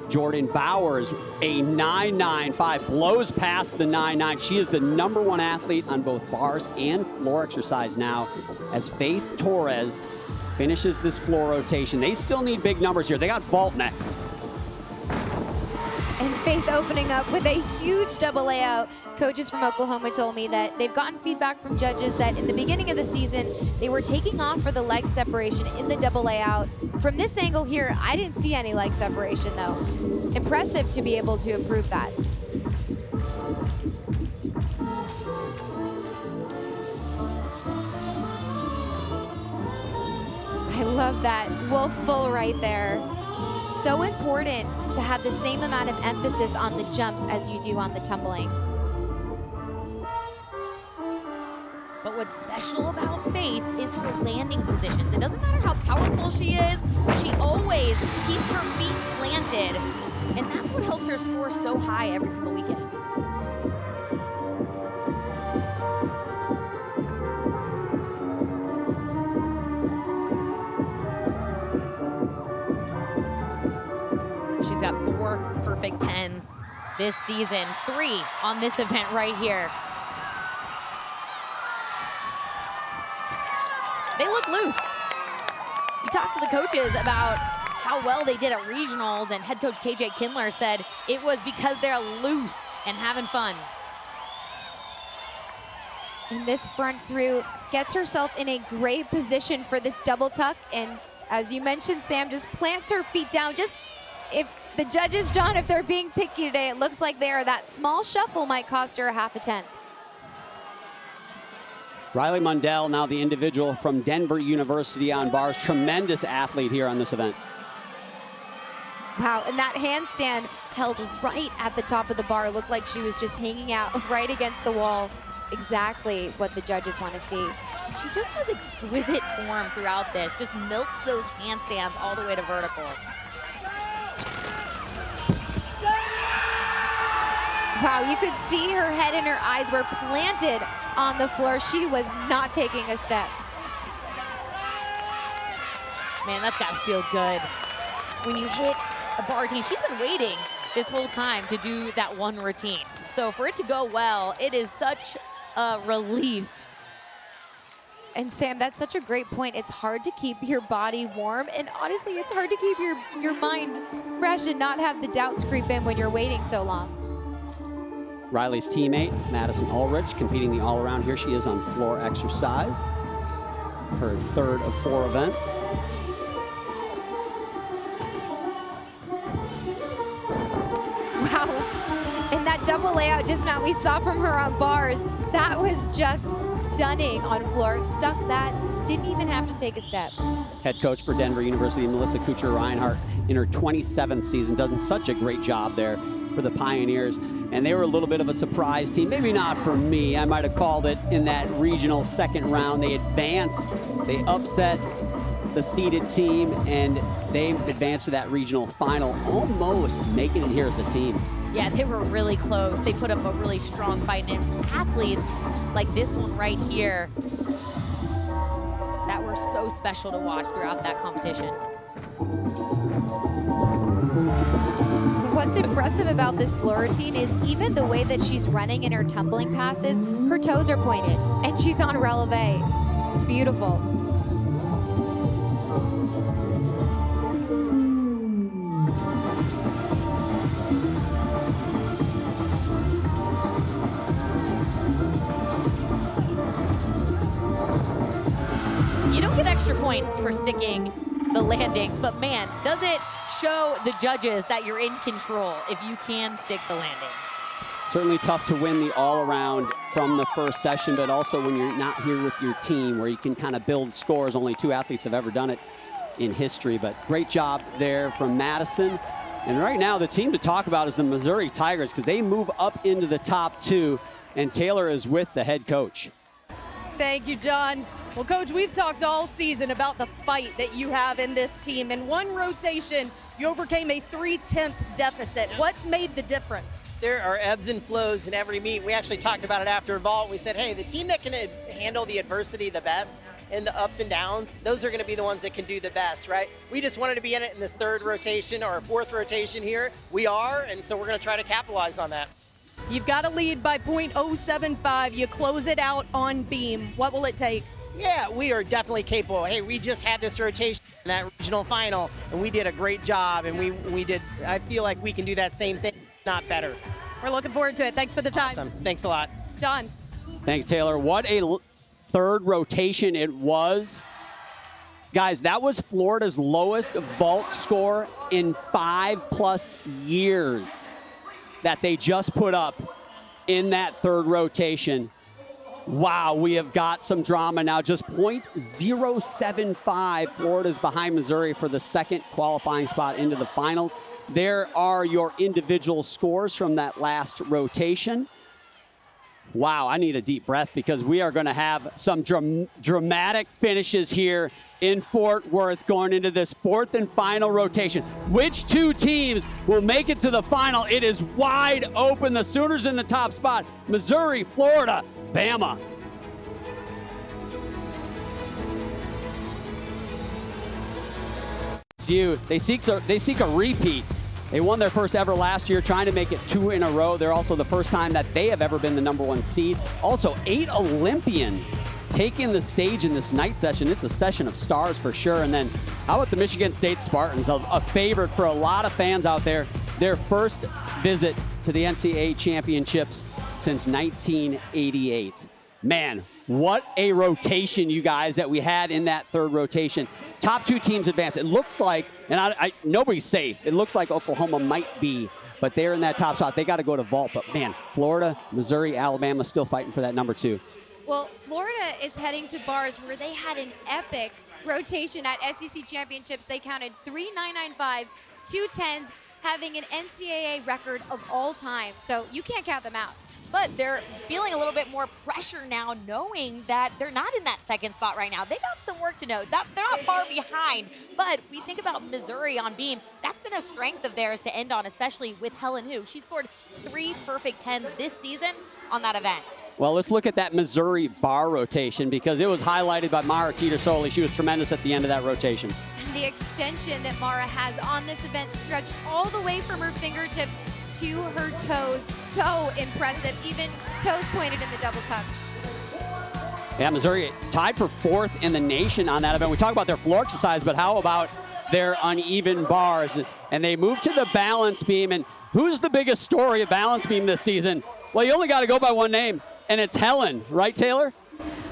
Jordan Bowers, a 9.95, blows past the 9.9. She is the #1 athlete on both bars and floor exercise now as Faith Torres finishes this floor rotation. They still need big numbers here. They got vault next. And Faith opening up with a huge double layout. Coaches from Oklahoma told me that they've gotten feedback from judges that in the beginning of the season, they were taking off for the leg separation in the double layout. From this angle here, I didn't see any leg separation though. Impressive to be able to improve that. I love that wolf full right there. So important to have the same amount of emphasis on the jumps as you do on the tumbling. But what's special about Faith is her landing positions. It doesn't matter how powerful she is, she always keeps her feet planted. And that's what helps her score so high every single weekend. She's got 4 perfect 10s this season, 3 on this event right here. They look loose. We talked to the coaches about how well they did at regionals, and head coach KJ Kindler said it was because they're loose and having fun. And this front through gets herself in a great position for this double tuck. And as you mentioned, Sam just plants her feet down. Just if the judges, John, if they're being picky today, it looks like they are. That small shuffle might cost her a 1/2 tenth. Riley Mundell, now the individual from Denver University on bars. Tremendous athlete here on this event. Wow, and that handstand held right at the top of the bar. Looked like she was just hanging out right against the wall. Exactly what the judges want to see. She just has exquisite form throughout this. Just milks those handstands all the way to vertical. Wow, you could see her head and her eyes were planted on the floor. She was not taking a step. Man, that's gotta feel good. when you hit a bar routine. She's been waiting this whole time to do that one routine. So for it to go well, it is such a relief. And Sam, that's such a great point. It's hard to keep your body warm, and honestly, it's hard to keep your mind fresh and not have the doubts creep in when you're waiting so long. Riley's teammate, Madison Ulrich, competing the all-around. Here she is on floor exercise. Her third of 4 events. Wow. And that double layout dismount we saw from her on bars, that was just stunning on floor. Stuck that, didn't even have to take a step. Head coach for Denver University, Melissa Kuchar-Reinhardt, in her 27th season, done such a great job there for the Pioneers. And they were a little bit of a surprise team. Maybe not for me. I might have called it in that regional second round. They advanced, they upset the seeded team, and they advanced to that regional final, almost making it here as a team. Yeah, they were really close. They put up a really strong fight, and it's athletes like this one right here that were so special to watch throughout that competition. What's impressive about this floor routine is even the way that she's running in her tumbling passes, her toes are pointed, and she's on releve. It's beautiful. You don't get extra points for sticking the landings, but man, does it show the judges that you're in control if you can stick the landing. Certainly tough to win the all-around from the first session, but also when you're not here with your team where you can kind of build scores. Only 2 athletes have ever done it in history, but great job there from Madison. And right now the team to talk about is the Missouri Tigers, because they move up into the top 2, and Taylor is with the head coach. Thank you, John. Well, Coach, we've talked all season about the fight that you have in this team. In one rotation, you overcame a 3/10 deficit. What's made the difference? There are ebbs and flows in every meet. We actually talked about it after vault. We said, hey, the team that can handle the adversity the best and the ups and downs, those are going to be the ones that can do the best, right? We just wanted to be in it in this 3rd rotation or 4th rotation here. We are, and so we're going to try to capitalize on that. You've got a lead by .075. You close it out on beam. What will it take? Yeah, we are definitely capable. Hey, we just had this rotation in that regional final, and we did a great job, and we did, I feel like we can do that same thing, not better. We're looking forward to it. Thanks for the time. Awesome. Thanks a lot. John. Thanks, Taylor. What a 3rd rotation it was. Guys, that was Florida's lowest vault score in 5+ years that they just put up in that 3rd rotation. Wow, we have got some drama now. Just .075. Florida's behind Missouri for the 2nd qualifying spot into the finals. There are your individual scores from that last rotation. Wow, I need a deep breath because we are going to have some dramatic finishes here in Fort Worth going into this 4th and final rotation. Which 2 teams will make it to the final? It is wide open. The Sooners in the top spot. Missouri, Florida, Bama. They seek a repeat. They won their first ever last year, trying to make it 2 in a row. They're also the first time that they have ever been the #1 seed. Also, 8 Olympians taking the stage in this night session. It's a session of stars for sure. And then how about the Michigan State Spartans, a favorite for a lot of fans out there. Their first visit to the NCAA championships since 1988. Man, what a rotation, you guys, that we had in that 3rd rotation. Top 2 teams advanced. It looks like, and nobody's safe. It looks like Oklahoma might be, but they're in that top spot. They got to go to vault. But man, Florida, Missouri, Alabama still fighting for that #2. Well, Florida is heading to bars where they had an epic rotation at SEC championships. They counted 3 995s, 2 10s, having an NCAA record of all time. So you can't count them out. But they're feeling a little bit more pressure now, knowing that they're not in that 2nd spot right now. They got some work to know. They're not far behind. But we think about Missouri on beam. That's been a strength of theirs to end on, especially with Helen Hu. She scored 3 perfect 10s this season on that event. Well, let's look at that Missouri bar rotation because it was highlighted by Mara Teeter-Soley. She was tremendous at the end of that rotation. The extension that Mara has on this event stretched all the way from her fingertips to her toes. So impressive, even toes pointed in the double tuck. Yeah, Missouri tied for 4th in the nation on that event. We talk about their floor exercise, but how about their uneven bars? And they moved to the balance beam. And who's the biggest story of balance beam this season? Well, you only got to go by one name, and it's Helen, right, Taylor?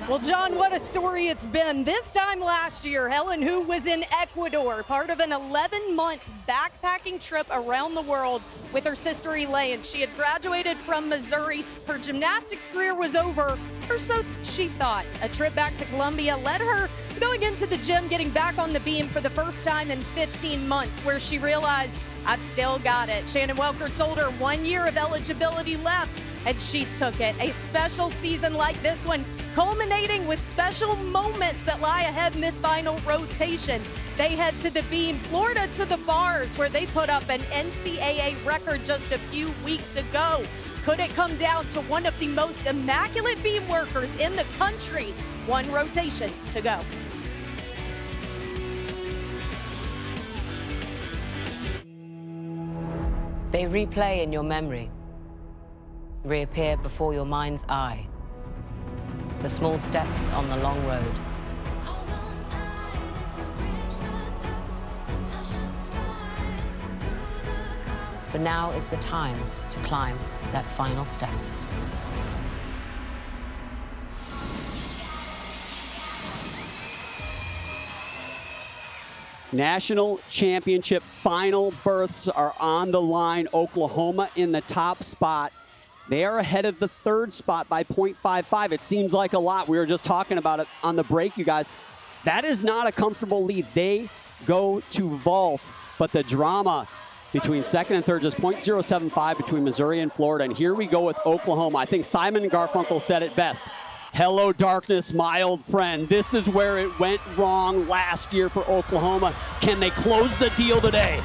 Well, John, what a story it's been. This time last year, Helen, who was in Ecuador, part of an 11-month backpacking trip around the world with her sister Elaine. She had graduated from Missouri. Her gymnastics career was over, or so she thought. A trip back to Colombia led her to going into the gym, getting back on the beam for the first time in 15 months, where she realized, I've still got it. Shannon Welker told her 1 year of eligibility left, and she took it. A special season like this one, culminating with special moments that lie ahead in this final rotation. They head to the beam, Florida to the bars, where they put up an NCAA record just a few weeks ago. Could it come down to one of the most immaculate beam workers in the country? One rotation to go. They replay in your memory, reappear before your mind's eye. The small steps on the long road. For now is the time to climb that final step. National championship final berths are on the line. Oklahoma in the top spot. They are ahead of the 3rd spot by 0.55. It seems like a lot. We were just talking about it on the break, you guys. That is not a comfortable lead. They go to vault, but the drama between 2nd and 3rd is 0.075 between Missouri and Florida. And here we go with Oklahoma. I think Simon Garfunkel said it best. Hello, darkness, my old friend. This is where it went wrong last year for Oklahoma. Can they close the deal today?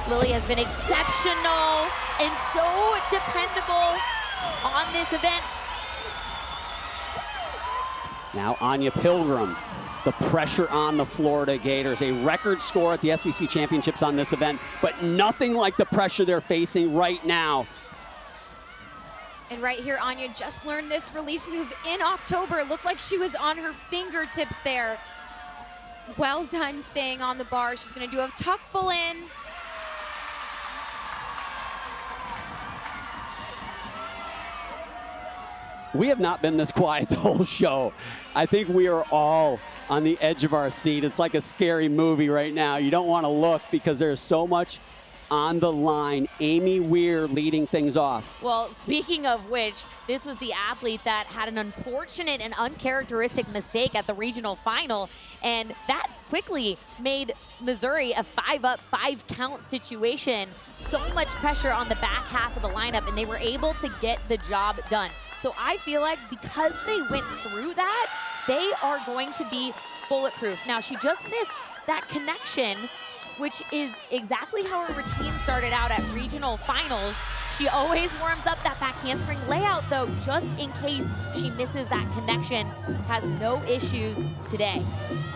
Lily has been exceptional and so dependable on this event. Now Anya Pilgrim, the pressure on the Florida Gators. A record score at the SEC Championships on this event, but nothing like the pressure they're facing right now. And right here, Anya just learned this release move in October. It looked like she was on her fingertips there. Well done staying on the bar. She's gonna do a tuck full in. We have not been this quiet the whole show. I think we are all on the edge of our seat. It's like a scary movie right now. You don't want to look because there's so much on the line. Amy Weir leading things off. Well, speaking of which, this was the athlete that had an unfortunate and uncharacteristic mistake at the regional final, and that quickly made Missouri a 5-up, 5-count situation. So much pressure on the back half of the lineup, and they were able to get the job done. So I feel like because they went through that, they are going to be bulletproof. Now, she just missed that connection, which is exactly how her routine started out at regional finals. She always warms up that back handspring layout, though, just in case she misses that connection. Has no issues today.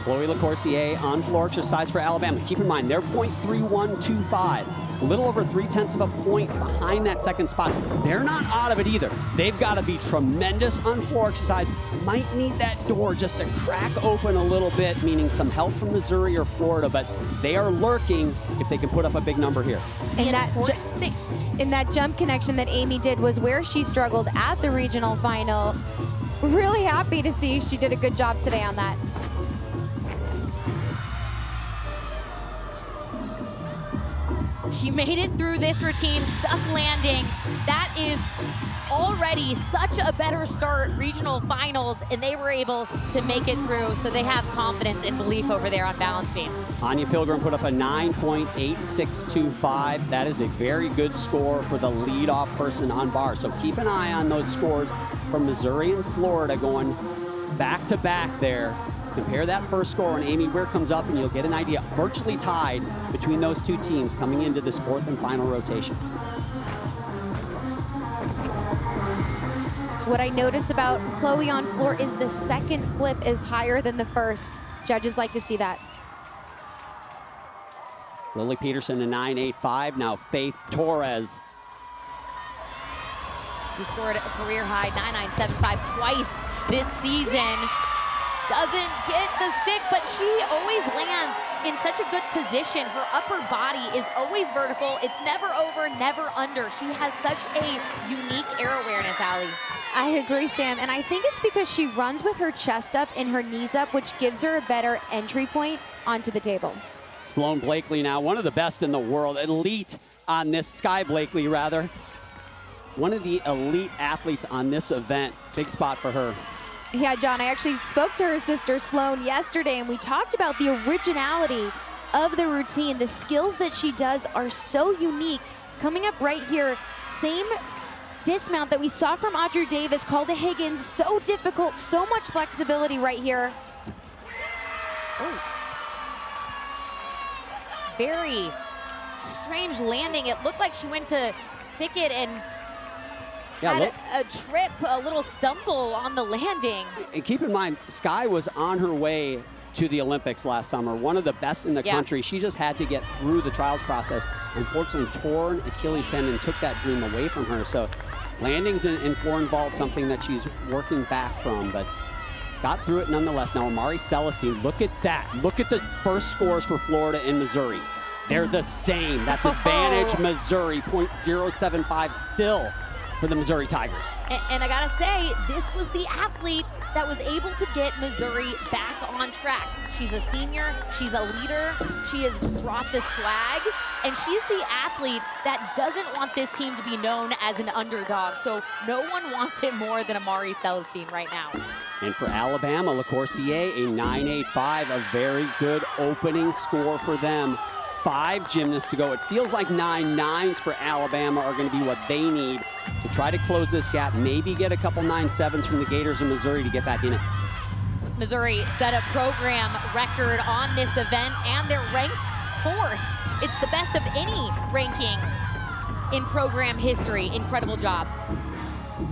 Chloe LaCourcier on floor exercise for Alabama. Keep in mind, they're 0.3125. A little over 0.3 of a point behind that 2nd spot. They're not out of it either. They've got to be tremendous on floor exercise. Might need that door just to crack open a little bit, meaning some help from Missouri or Florida, but they are lurking if they can put up a big number here. And that jump connection that Amy did was where she struggled at the regional final. Really happy to see she did a good job today on that. She made it through this routine, stuck landing. That is already such a better start, regional finals, and they were able to make it through, so they have confidence and belief over there on balance beam. Anya Pilgrim put up a 9.8625. That is a very good score for the leadoff person on bar. So keep an eye on those scores from Missouri and Florida going back to back there. Compare that first score when Amy Weir comes up and you'll get an idea. Virtually tied between those two teams coming into this 4th and final rotation. What I notice about Chloe on floor is the 2nd flip is higher than the 1st. Judges like to see that. Lily Peterson, a 9.85. Now Faith Torres. She scored a career high 9.975 twice this season. Doesn't get the stick, but she always lands in such a good position. Her upper body is always vertical. It's never over, never under. She has such a unique air awareness, Allie. I agree, Sam, and I think it's because she runs with her chest up and her knees up, which gives her a better entry point onto the table. Sloane Blakely now, one of the best in the world, elite on this, Sky Blakely rather. One of the elite athletes on this event. Big spot for her. Yeah, John, I actually spoke to her sister Sloane yesterday, and we talked about the originality of the routine. The skills that she does are so unique. Coming up right here, same dismount that we saw from Audrey Davis, called to Higgins. So difficult, so much flexibility right here. Oh. Very strange landing. It looked like she went to stick it and had a trip, a little stumble on the landing. And keep in mind, Sky was on her way to the Olympics last summer, one of the best in the country. She just had to get through the trials process. Unfortunately, torn Achilles tendon took that dream away from her. So landings in foreign vault, something that she's working back from, but got through it nonetheless. Now, Amari Celestine, look at that. Look at the first scores for Florida and Missouri. They're the same. That's advantage Missouri, .075 still for the Missouri Tigers. And I gotta say, this was the athlete that was able to get Missouri back on track. She's a senior, she's a leader, she has brought the swag, and she's the athlete that doesn't want this team to be known as an underdog. So no one wants it more than Amari Celestine right now. And for Alabama, LaCourcier, a 9.85, a very good opening score for them. 5 gymnasts to go. It feels like 9.9s for Alabama are going to be what they need to try to close this gap, maybe get a couple 9.7s from the Gators of Missouri to get back in it. Missouri set a program record on this event, and they're ranked 4th. It's the best of any ranking in program history. Incredible job.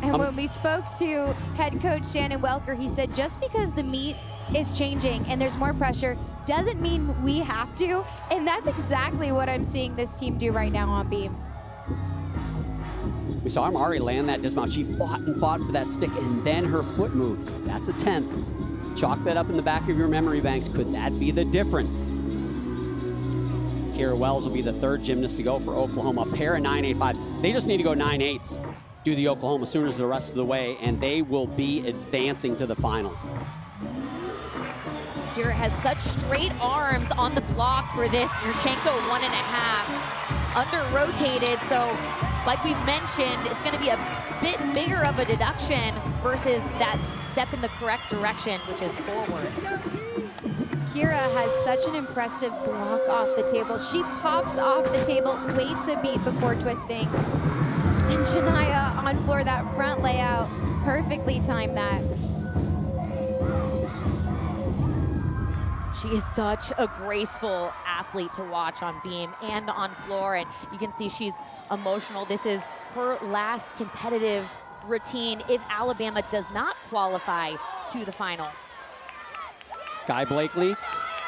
And when we spoke to head coach Shannon Welker, he said just because the meet is changing and there's more pressure doesn't mean we have to, and that's exactly what I'm seeing this team do right now on beam. We saw Amari land that dismount. She fought and fought for that stick, and then her foot moved. That's a 10th. Chalk that up in the back of your memory banks. Could that be the difference? Kira Wells will be the 3rd gymnast to go for Oklahoma. A pair of 9.85s. They just need to go 9.8s. Do the Oklahoma Sooners the rest of the way, and they will be advancing to the final. Kira has such straight arms on the block for this. Yurchenko 1.5. Under-rotated, so like we've mentioned, it's going to be a bit bigger of a deduction versus that step in the correct direction, which is forward. Kira has such an impressive block off the table. She pops off the table, waits a beat before twisting. And Shania on floor, that front layout, perfectly timed that. She is such a graceful athlete to watch on beam and on floor, and you can see she's emotional. This is her last competitive routine if Alabama does not qualify to the final. Sky Blakely,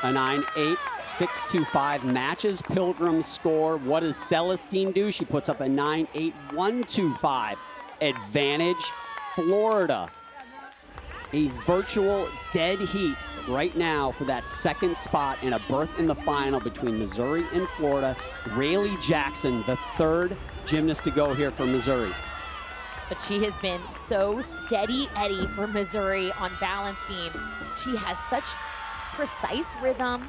a 9.8-625, matches Pilgrim's score. What does Celestine do? She puts up a 9.8-125. Advantage Florida. A virtual dead heat right now for that 2nd spot and a berth in the final between Missouri and Florida. Rayleigh Jackson, the 3rd gymnast to go here for Missouri. But she has been so steady Eddie for Missouri on balance beam. She has such precise rhythm.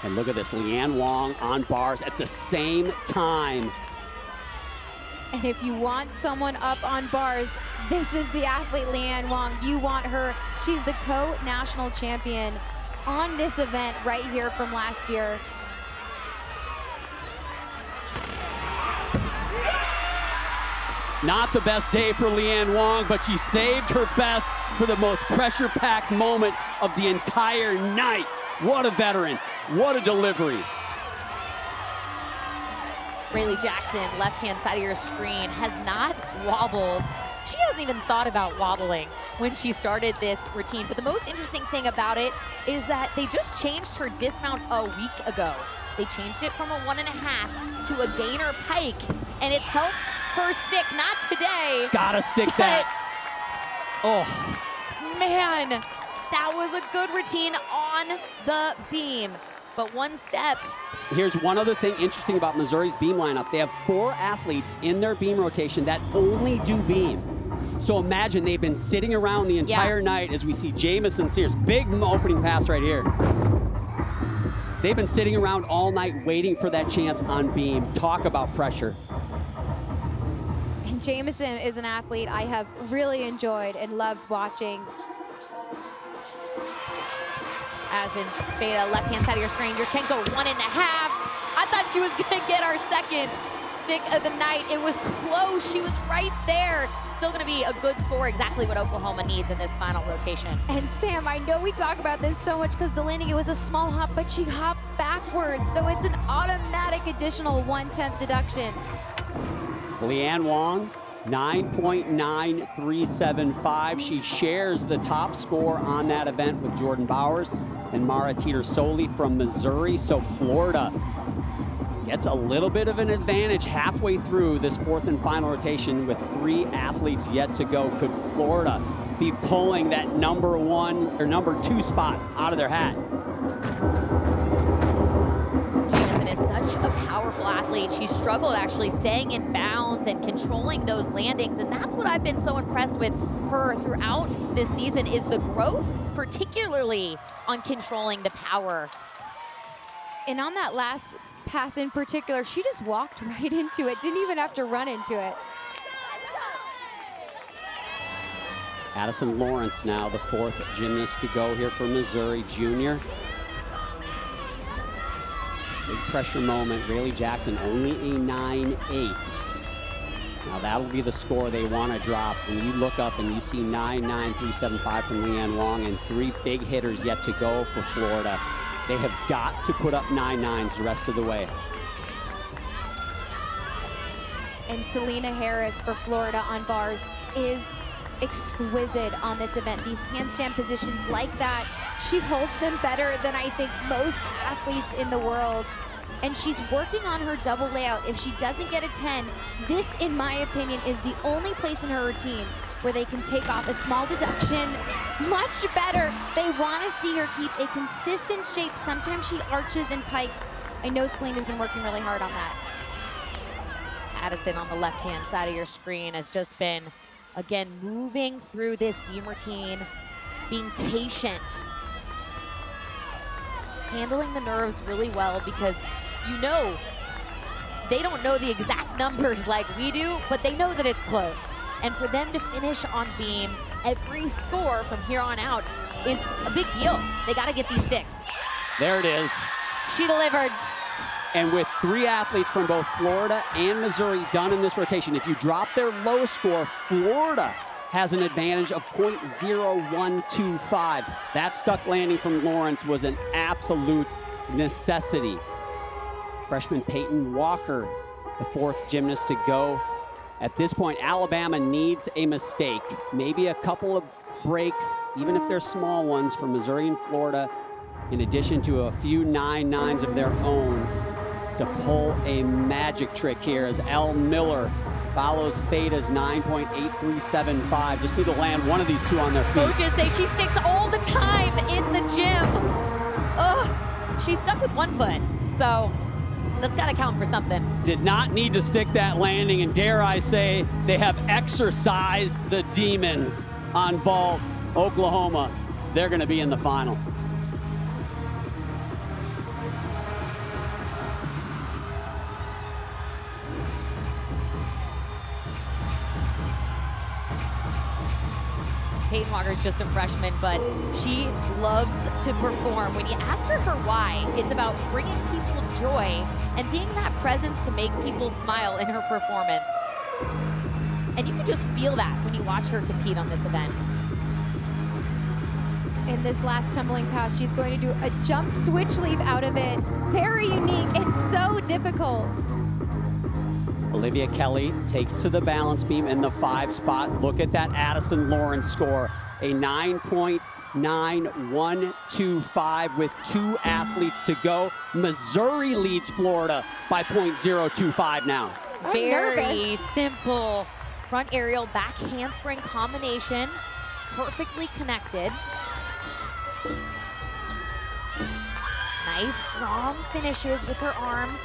And look at this, Leanne Wong on bars at the same time. And if you want someone up on bars, this is the athlete, Leanne Wong. You want her. She's the co-national champion on this event right here from last year. Not the best day for Leanne Wong, but she saved her best for the most pressure-packed moment of the entire night. What a veteran. What a delivery. Rayleigh Jackson, left-hand side of your screen, has not wobbled. She hasn't even thought about wobbling when she started this routine. But the most interesting thing about it is that they just changed her dismount a week ago. They changed it from a 1.5 to a gainer pike, and it's helped her stick, not today. Gotta stick that. Oh. Man, that was a good routine on the beam, but one step. Here's one other thing interesting about Missouri's beam lineup. They have 4 athletes in their beam rotation that only do beam. So imagine they've been sitting around the entire night as we see Jamison Sears, big opening pass right here. They've been sitting around all night waiting for that chance on beam. Talk about pressure. And Jamison is an athlete I have really enjoyed and loved watching. As in Beta, left-hand side of your screen, Yurchenko 1.5. I thought she was gonna get our second stick of the night. It was close, she was right there. Still gonna be a good score, exactly what Oklahoma needs in this final rotation. And Sam, I know we talk about this so much because the landing, it was a small hop, but she hopped backwards. So it's an automatic additional 1/10 deduction. Leanne Wong, 9.9375. She shares the top score on that event with Jordan Bowers and Mara Teeter-Soli from Missouri. So Florida gets a little bit of an advantage halfway through this 4th and final rotation with 3 athletes yet to go. Could Florida be pulling that number 1 or number 2 spot out of their hat? Jamison is such a powerful athlete. She struggled actually staying in bounds and controlling those landings, and that's what I've been so impressed with her throughout this season is the growth, particularly on controlling the power. And on that last pass in particular, she just walked right into it, didn't even have to run into it. Addison Lawrence now the 4th gymnast to go here for Missouri, junior. Big pressure moment. Rayleigh Jackson only a 9.8. Now that'll be the score they want to drop. When you look up and you see 9.9375 from Leanne Wong and 3 big hitters yet to go for Florida, they have got to put up 9.9s the rest of the way. And Selena Harris for Florida on bars is exquisite on this event. These handstand positions like that, she holds them better than I think most athletes in the world. And she's working on her double layout. If she doesn't get a 10, this, in my opinion, is the only place in her routine where they can take off a small deduction. Much better. They want to see her keep a consistent shape. Sometimes she arches and pikes. I know Selena's been working really hard on that. Addison on the left-hand side of your screen has just been, again, moving through this beam routine, being patient, handling the nerves really well because you know they don't know the exact numbers like we do, but they know that it's close. And for them to finish on beam, every score from here on out is a big deal. They got to get these sticks. There it is. She delivered. And with 3 athletes from both Florida and Missouri done in this rotation, if you drop their low score, Florida has an advantage of 0.0125. That stuck landing from Lawrence was an absolute necessity. Freshman Peyton Walker, the 4th gymnast to go. At this point, Alabama needs a mistake, maybe a couple of breaks, even if they're small ones from Missouri and Florida, in addition to a few 9.9s of their own, to pull a magic trick here as Elle Miller follows Feda's 9.8375. Just need to land one of these 2 on their feet. Coaches say she sticks all the time in the gym. Ugh, she's stuck with 1 foot, so that's got to count for something. Did not need to stick that landing, and dare I say, they have exercised the demons on vault. Oklahoma, they're going to be in the final. Peyton Walker's just a freshman, but she loves to perform. When you ask her why, it's about bringing people joy and being that presence to make people smile in her performance. And you can just feel that when you watch her compete on this event. In this last tumbling pass, she's going to do a jump switch leap out of it. Very unique and so difficult. Olivia Kelly takes to the balance beam in the 5 spot. Look at that Addison Lawrence score, a 9.9 9125 with 2 athletes to go. Missouri leads Florida by .025 now. Very simple front aerial back handspring combination, perfectly connected. Nice strong finishes with her arms.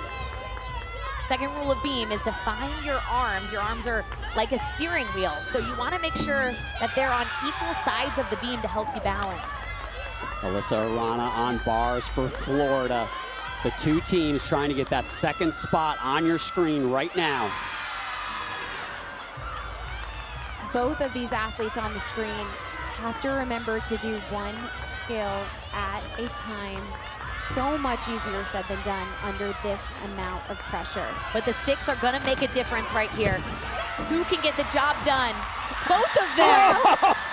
Second rule of beam is to find your arms. Your arms are like a steering wheel, so you want to make sure that they're on equal sides of the beam to help you balance. Alyssa Arana on bars for Florida. The 2 teams trying to get that second spot on your screen right now. Both of these athletes on the screen have to remember to do one skill at a time. So much easier said than done under this amount of pressure. But the sticks are gonna make a difference right here. Who can get the job done? Both of them.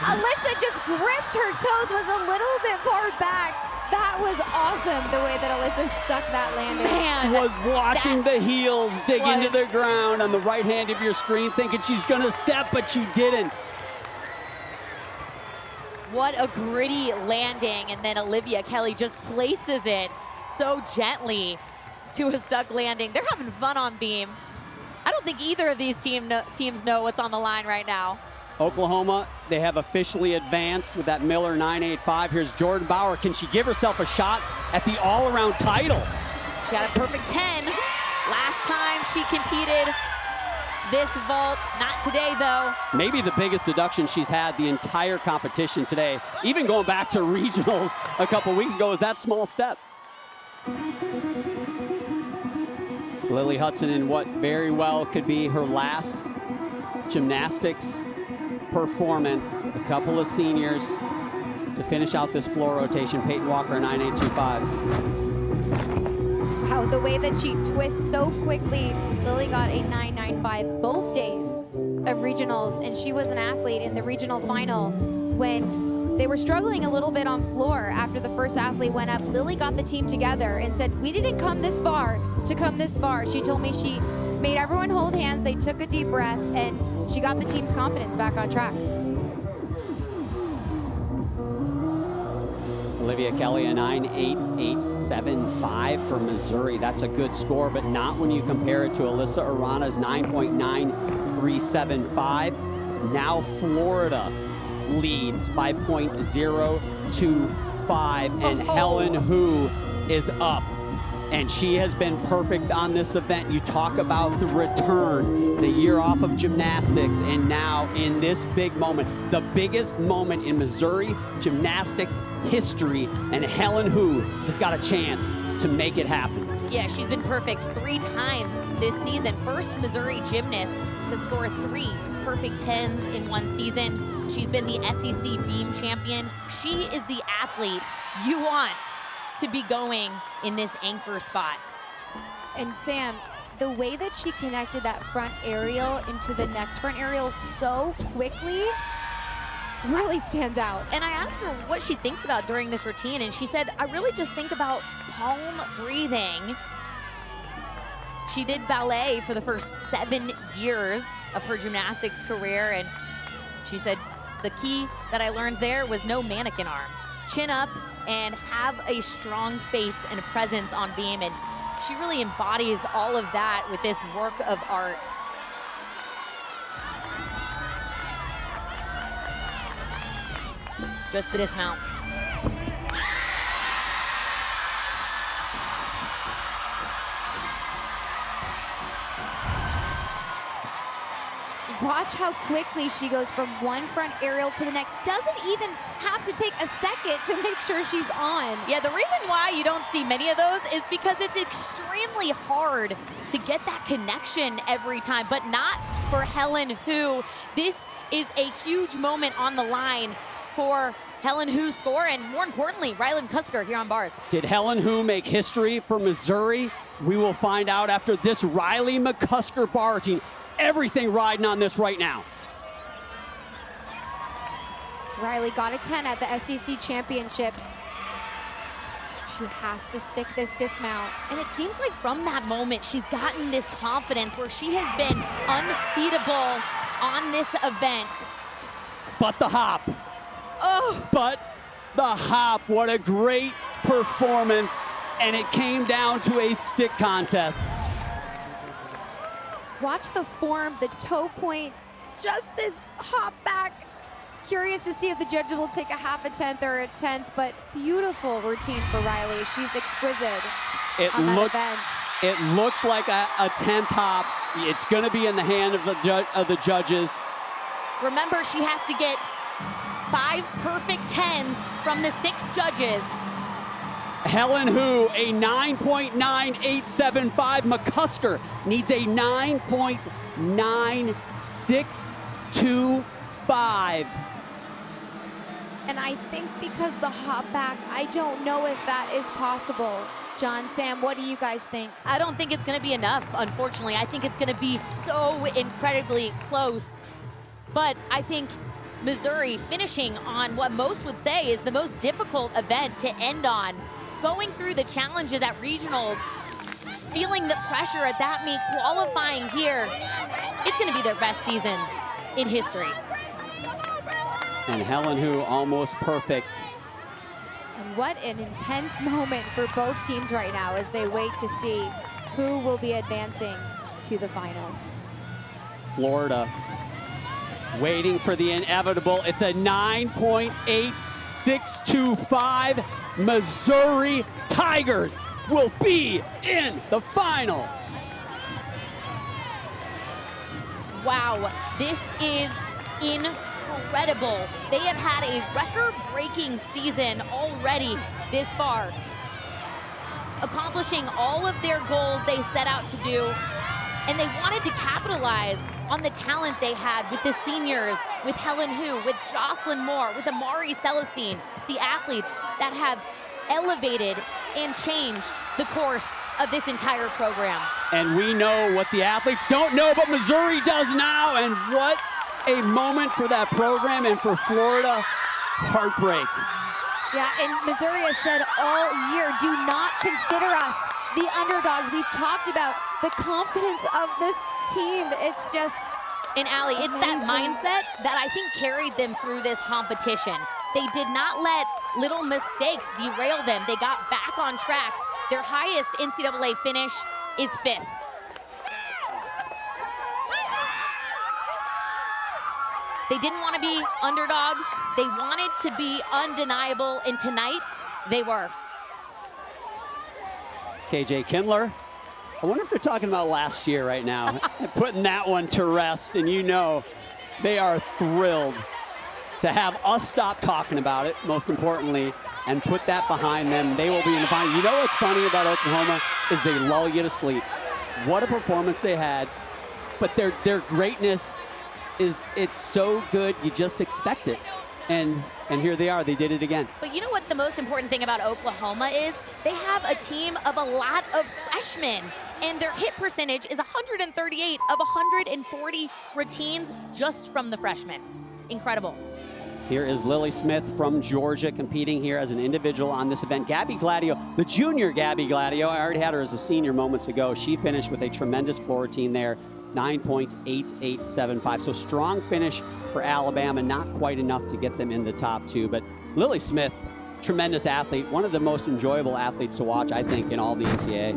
Alyssa just gripped her toes, was a little bit far back. That was awesome, the way that Alyssa stuck that landing. Man, was watching the heels dig into the ground on the right hand of your screen, thinking she's gonna step, but she didn't. What a gritty landing, and then Olivia Kelly just places it so gently to a stuck landing. They're having fun on beam. I don't think either of these teams know what's on the line right now. Oklahoma, they have officially advanced with that Miller 985. Here's Jordan Bauer. Can she give herself a shot at the all-around title? She had a perfect 10 last time she competed this vault. Not today, though. Maybe the biggest deduction she's had the entire competition today, even going back to regionals a couple weeks ago, is that small step. Lily Hudson in what very well could be her last gymnastics performance. A couple of seniors to finish out this floor rotation. Peyton Walker, a 9825. Wow, the way that she twists so quickly. Lily got a 995 both days of regionals, and she was an athlete in the regional final when they were struggling a little bit on floor after the first athlete went up. Lily got the team together and said, we didn't come this far to come this far. She told me she made everyone hold hands, they took a deep breath, and she got the team's confidence back on track. Olivia Kelly, a 98875 for Missouri. That's a good score, but not when you compare it to Alyssa Arana's 9.9375. Now Florida leads by .025, and Helen Hu is up. And she has been perfect on this event. You talk about the return, the year off of gymnastics, and now in this big moment, the biggest moment in Missouri gymnastics history, and Helen Hu has got a chance to make it happen. Yeah, she's been perfect 3 times this season. First Missouri gymnast to score 3 perfect 10s in one season. She's been the SEC beam champion. She is the athlete you want to be going in this anchor spot. And Sam, the way that she connected that front aerial into the next front aerial so quickly really stands out. And I asked her what she thinks about during this routine, and she said, I really just think about palm breathing. She did ballet for the first 7 years of her gymnastics career, and she said the key that I learned there was no mannequin arms. Chin up and have a strong face and a presence on beam, and she really embodies all of that with this work of art. Just the dismount. Watch how quickly she goes from one front aerial to the next. Doesn't even have to take a second to make sure she's on. Yeah, the reason why you don't see many of those is because it's extremely hard to get that connection every time, but not for Helen Hu. This is a huge moment on the line for Helen Hu's score, and more importantly, Riley McCusker here on bars. Did Helen Hu make history for Missouri? We will find out after this Riley McCusker bar routine. Everything riding on this right now. Riley got a 10 at the SEC Championships. She has to stick this dismount. And it seems like from that moment, she's gotten this confidence where she has been unbeatable on this event. But the hop. Oh. But the hop. What a great performance. And it came down to a stick contest. Watch the form, the toe point, just this hop back. Curious to see if the judges will take a half a tenth or a tenth, but beautiful routine for Riley. She's exquisite on that event. It looked like a 10th hop. It's going to be in the hand of the judges. Remember, she has to get 5 perfect 10s from the 6 judges. Helen Hu, a 9.9875. McCusker needs a 9.9625. And I think because the hop back, I don't know if that is possible. John, Sam, what do you guys think? I don't think it's going to be enough, unfortunately. I think it's going to be so incredibly close. But I think Missouri finishing on what most would say is the most difficult event to end on. Going through the challenges at regionals, feeling the pressure at that meet, qualifying here, it's going to be their best season in history. And Helen Hu almost perfect. And what an intense moment for both teams right now as they wait to see who will be advancing to the finals. Florida waiting for the inevitable. It's a 9.8625. Missouri Tigers will be in the final. Wow, this is incredible. They have had a record-breaking season already this far, accomplishing all of their goals they set out to do, and they wanted to capitalize on the talent they had with the seniors, with Helen Hu, with Jocelyn Moore, with Amari Celestine, the athletes that have elevated and changed the course of this entire program. And we know what the athletes don't know, but Missouri does now, and what a moment for that program and for Florida. Heartbreak. Yeah, and Missouri has said all year, do not consider us the underdogs. We've talked about the confidence of this team. It's just And Allie, it's that mindset that I think carried them through this competition. They did not let little mistakes derail them. They got back on track. Their highest NCAA finish is 5th. They didn't want to be underdogs. They wanted to be undeniable, and tonight, they were. KJ Kindler, I wonder if they're talking about last year right now, putting that one to rest, and you know they are thrilled to have us stop talking about it, most importantly, and put that behind them. They will be in the final. You know what's funny about Oklahoma is they lull you to sleep. What a performance they had, but their greatness it's so good, you just expect it. And here they are, they did it again. But you know what the most important thing about Oklahoma is? They have a team of a lot of freshmen, and their hit percentage is 138 of 140 routines just from the freshmen. Incredible. Here is Lily Smith from Georgia competing here as an individual on this event. Gabby Gladio, the junior Gabby Gladio, I already had her as a senior moments ago. She finished with a tremendous floor routine there, 9.8875. So strong finish for Alabama, not quite enough to get them in the top 2. But Lily Smith, tremendous athlete, one of the most enjoyable athletes to watch, I think, in all the NCAA.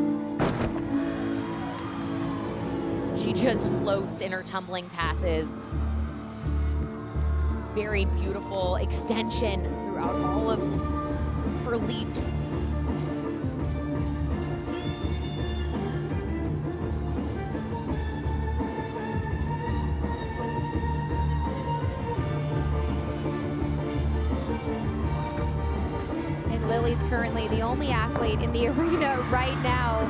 She just floats in her tumbling passes. Very beautiful extension throughout all of her leaps. And Lily's currently the only athlete in the arena right now,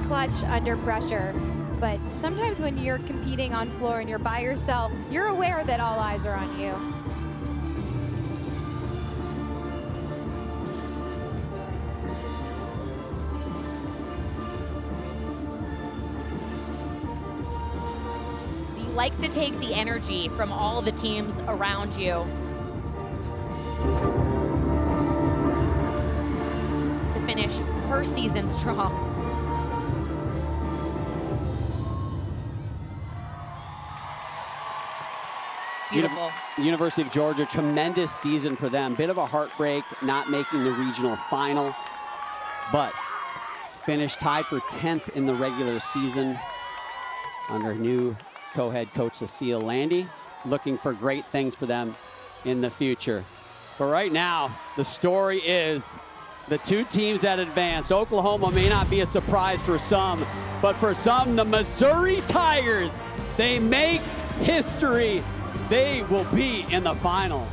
clutch under pressure. But sometimes when you're competing on floor and you're by yourself, you're aware that all eyes are on you. You like to take the energy from all the teams around you to finish her season strong. Beautiful. University of Georgia, tremendous season for them. Bit of a heartbreak not making the regional final, but finished tied for 10th in the regular season under new co-head coach Cecile Landy. Looking for great things for them in the future. But right now, the story is the two teams that advance. Oklahoma may not be a surprise for some, but for some, the Missouri Tigers, they make history. They will be in the final.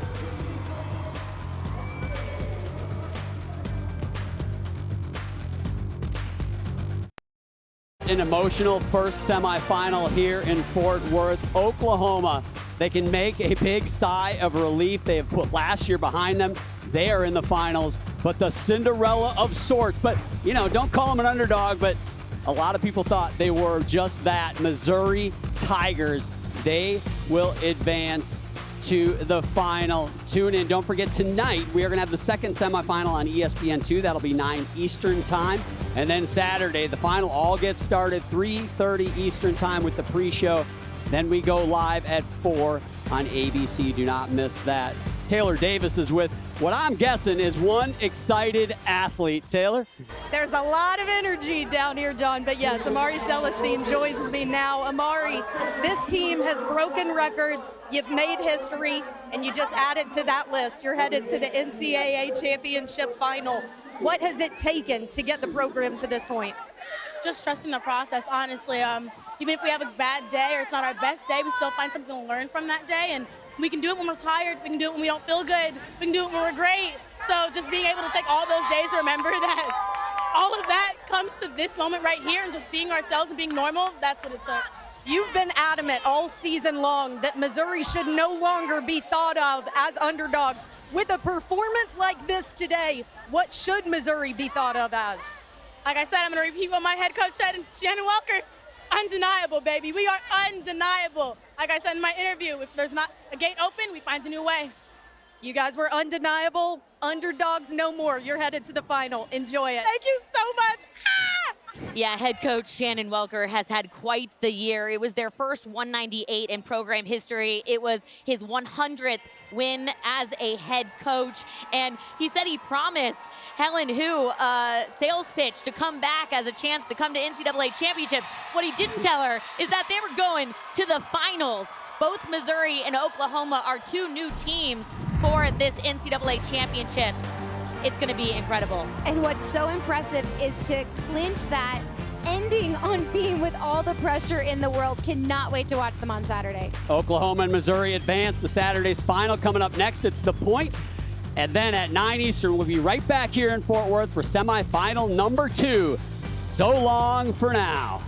An emotional first semifinal here in Fort Worth. Oklahoma, they can make a big sigh of relief. They have put last year behind them. They are in the finals, but the Cinderella of sorts. But, you know, don't call them an underdog, but a lot of people thought they were just that. Missouri Tigers, they will advance to the final. Tune in. Don't forget, tonight we are going to have the second semifinal on ESPN2. That'll be 9 Eastern time. And then Saturday, the final all gets started 3:30 Eastern time with the pre-show. Then we go live at 4 on ABC. Do not miss that. Taylor Davis is with what I'm guessing is one excited athlete. Taylor? There's a lot of energy down here, John, but yes, Amari Celestine joins me now. Amari, this team has broken records, you've made history, and you just added to that list. You're headed to the NCAA championship final. What has it taken to get the program to this point? Just trusting the process, honestly. Even if we have a bad day or it's not our best day, we still find something to learn from that day. And we can do it when we're tired. We can do it when we don't feel good. We can do it when we're great. So just being able to take all those days to remember that all of that comes to this moment right here and just being ourselves and being normal, that's what it took. You've been adamant all season long that Missouri should no longer be thought of as underdogs. With a performance like this today, what should Missouri be thought of as? Like I said, I'm going to repeat what my head coach said, Shannon Welker. Undeniable, baby. We are undeniable. Like I said in my interview, if there's not a gate open, we find a new way. You guys were undeniable. Underdogs no more. You're headed to the final. Enjoy it. Thank you so much. Yeah, head coach Shannon Welker has had quite the year. It was their first 198 in program history. It was his 100th win as a head coach. And he said he promised Helen Hu a sales pitch to come back as a chance to come to NCAA championships. What he didn't tell her is that they were going to the finals. Both Missouri and Oklahoma are two new teams for this NCAA championships. It's going to be incredible. And what's so impressive is to clinch that, ending on being with all the pressure in the world. Cannot wait to watch them on Saturday. Oklahoma and Missouri advance to Saturday's final. Coming up next, it's The Point. And then at 9 Eastern, we'll be right back here in Fort Worth for semifinal number 2. So long for now.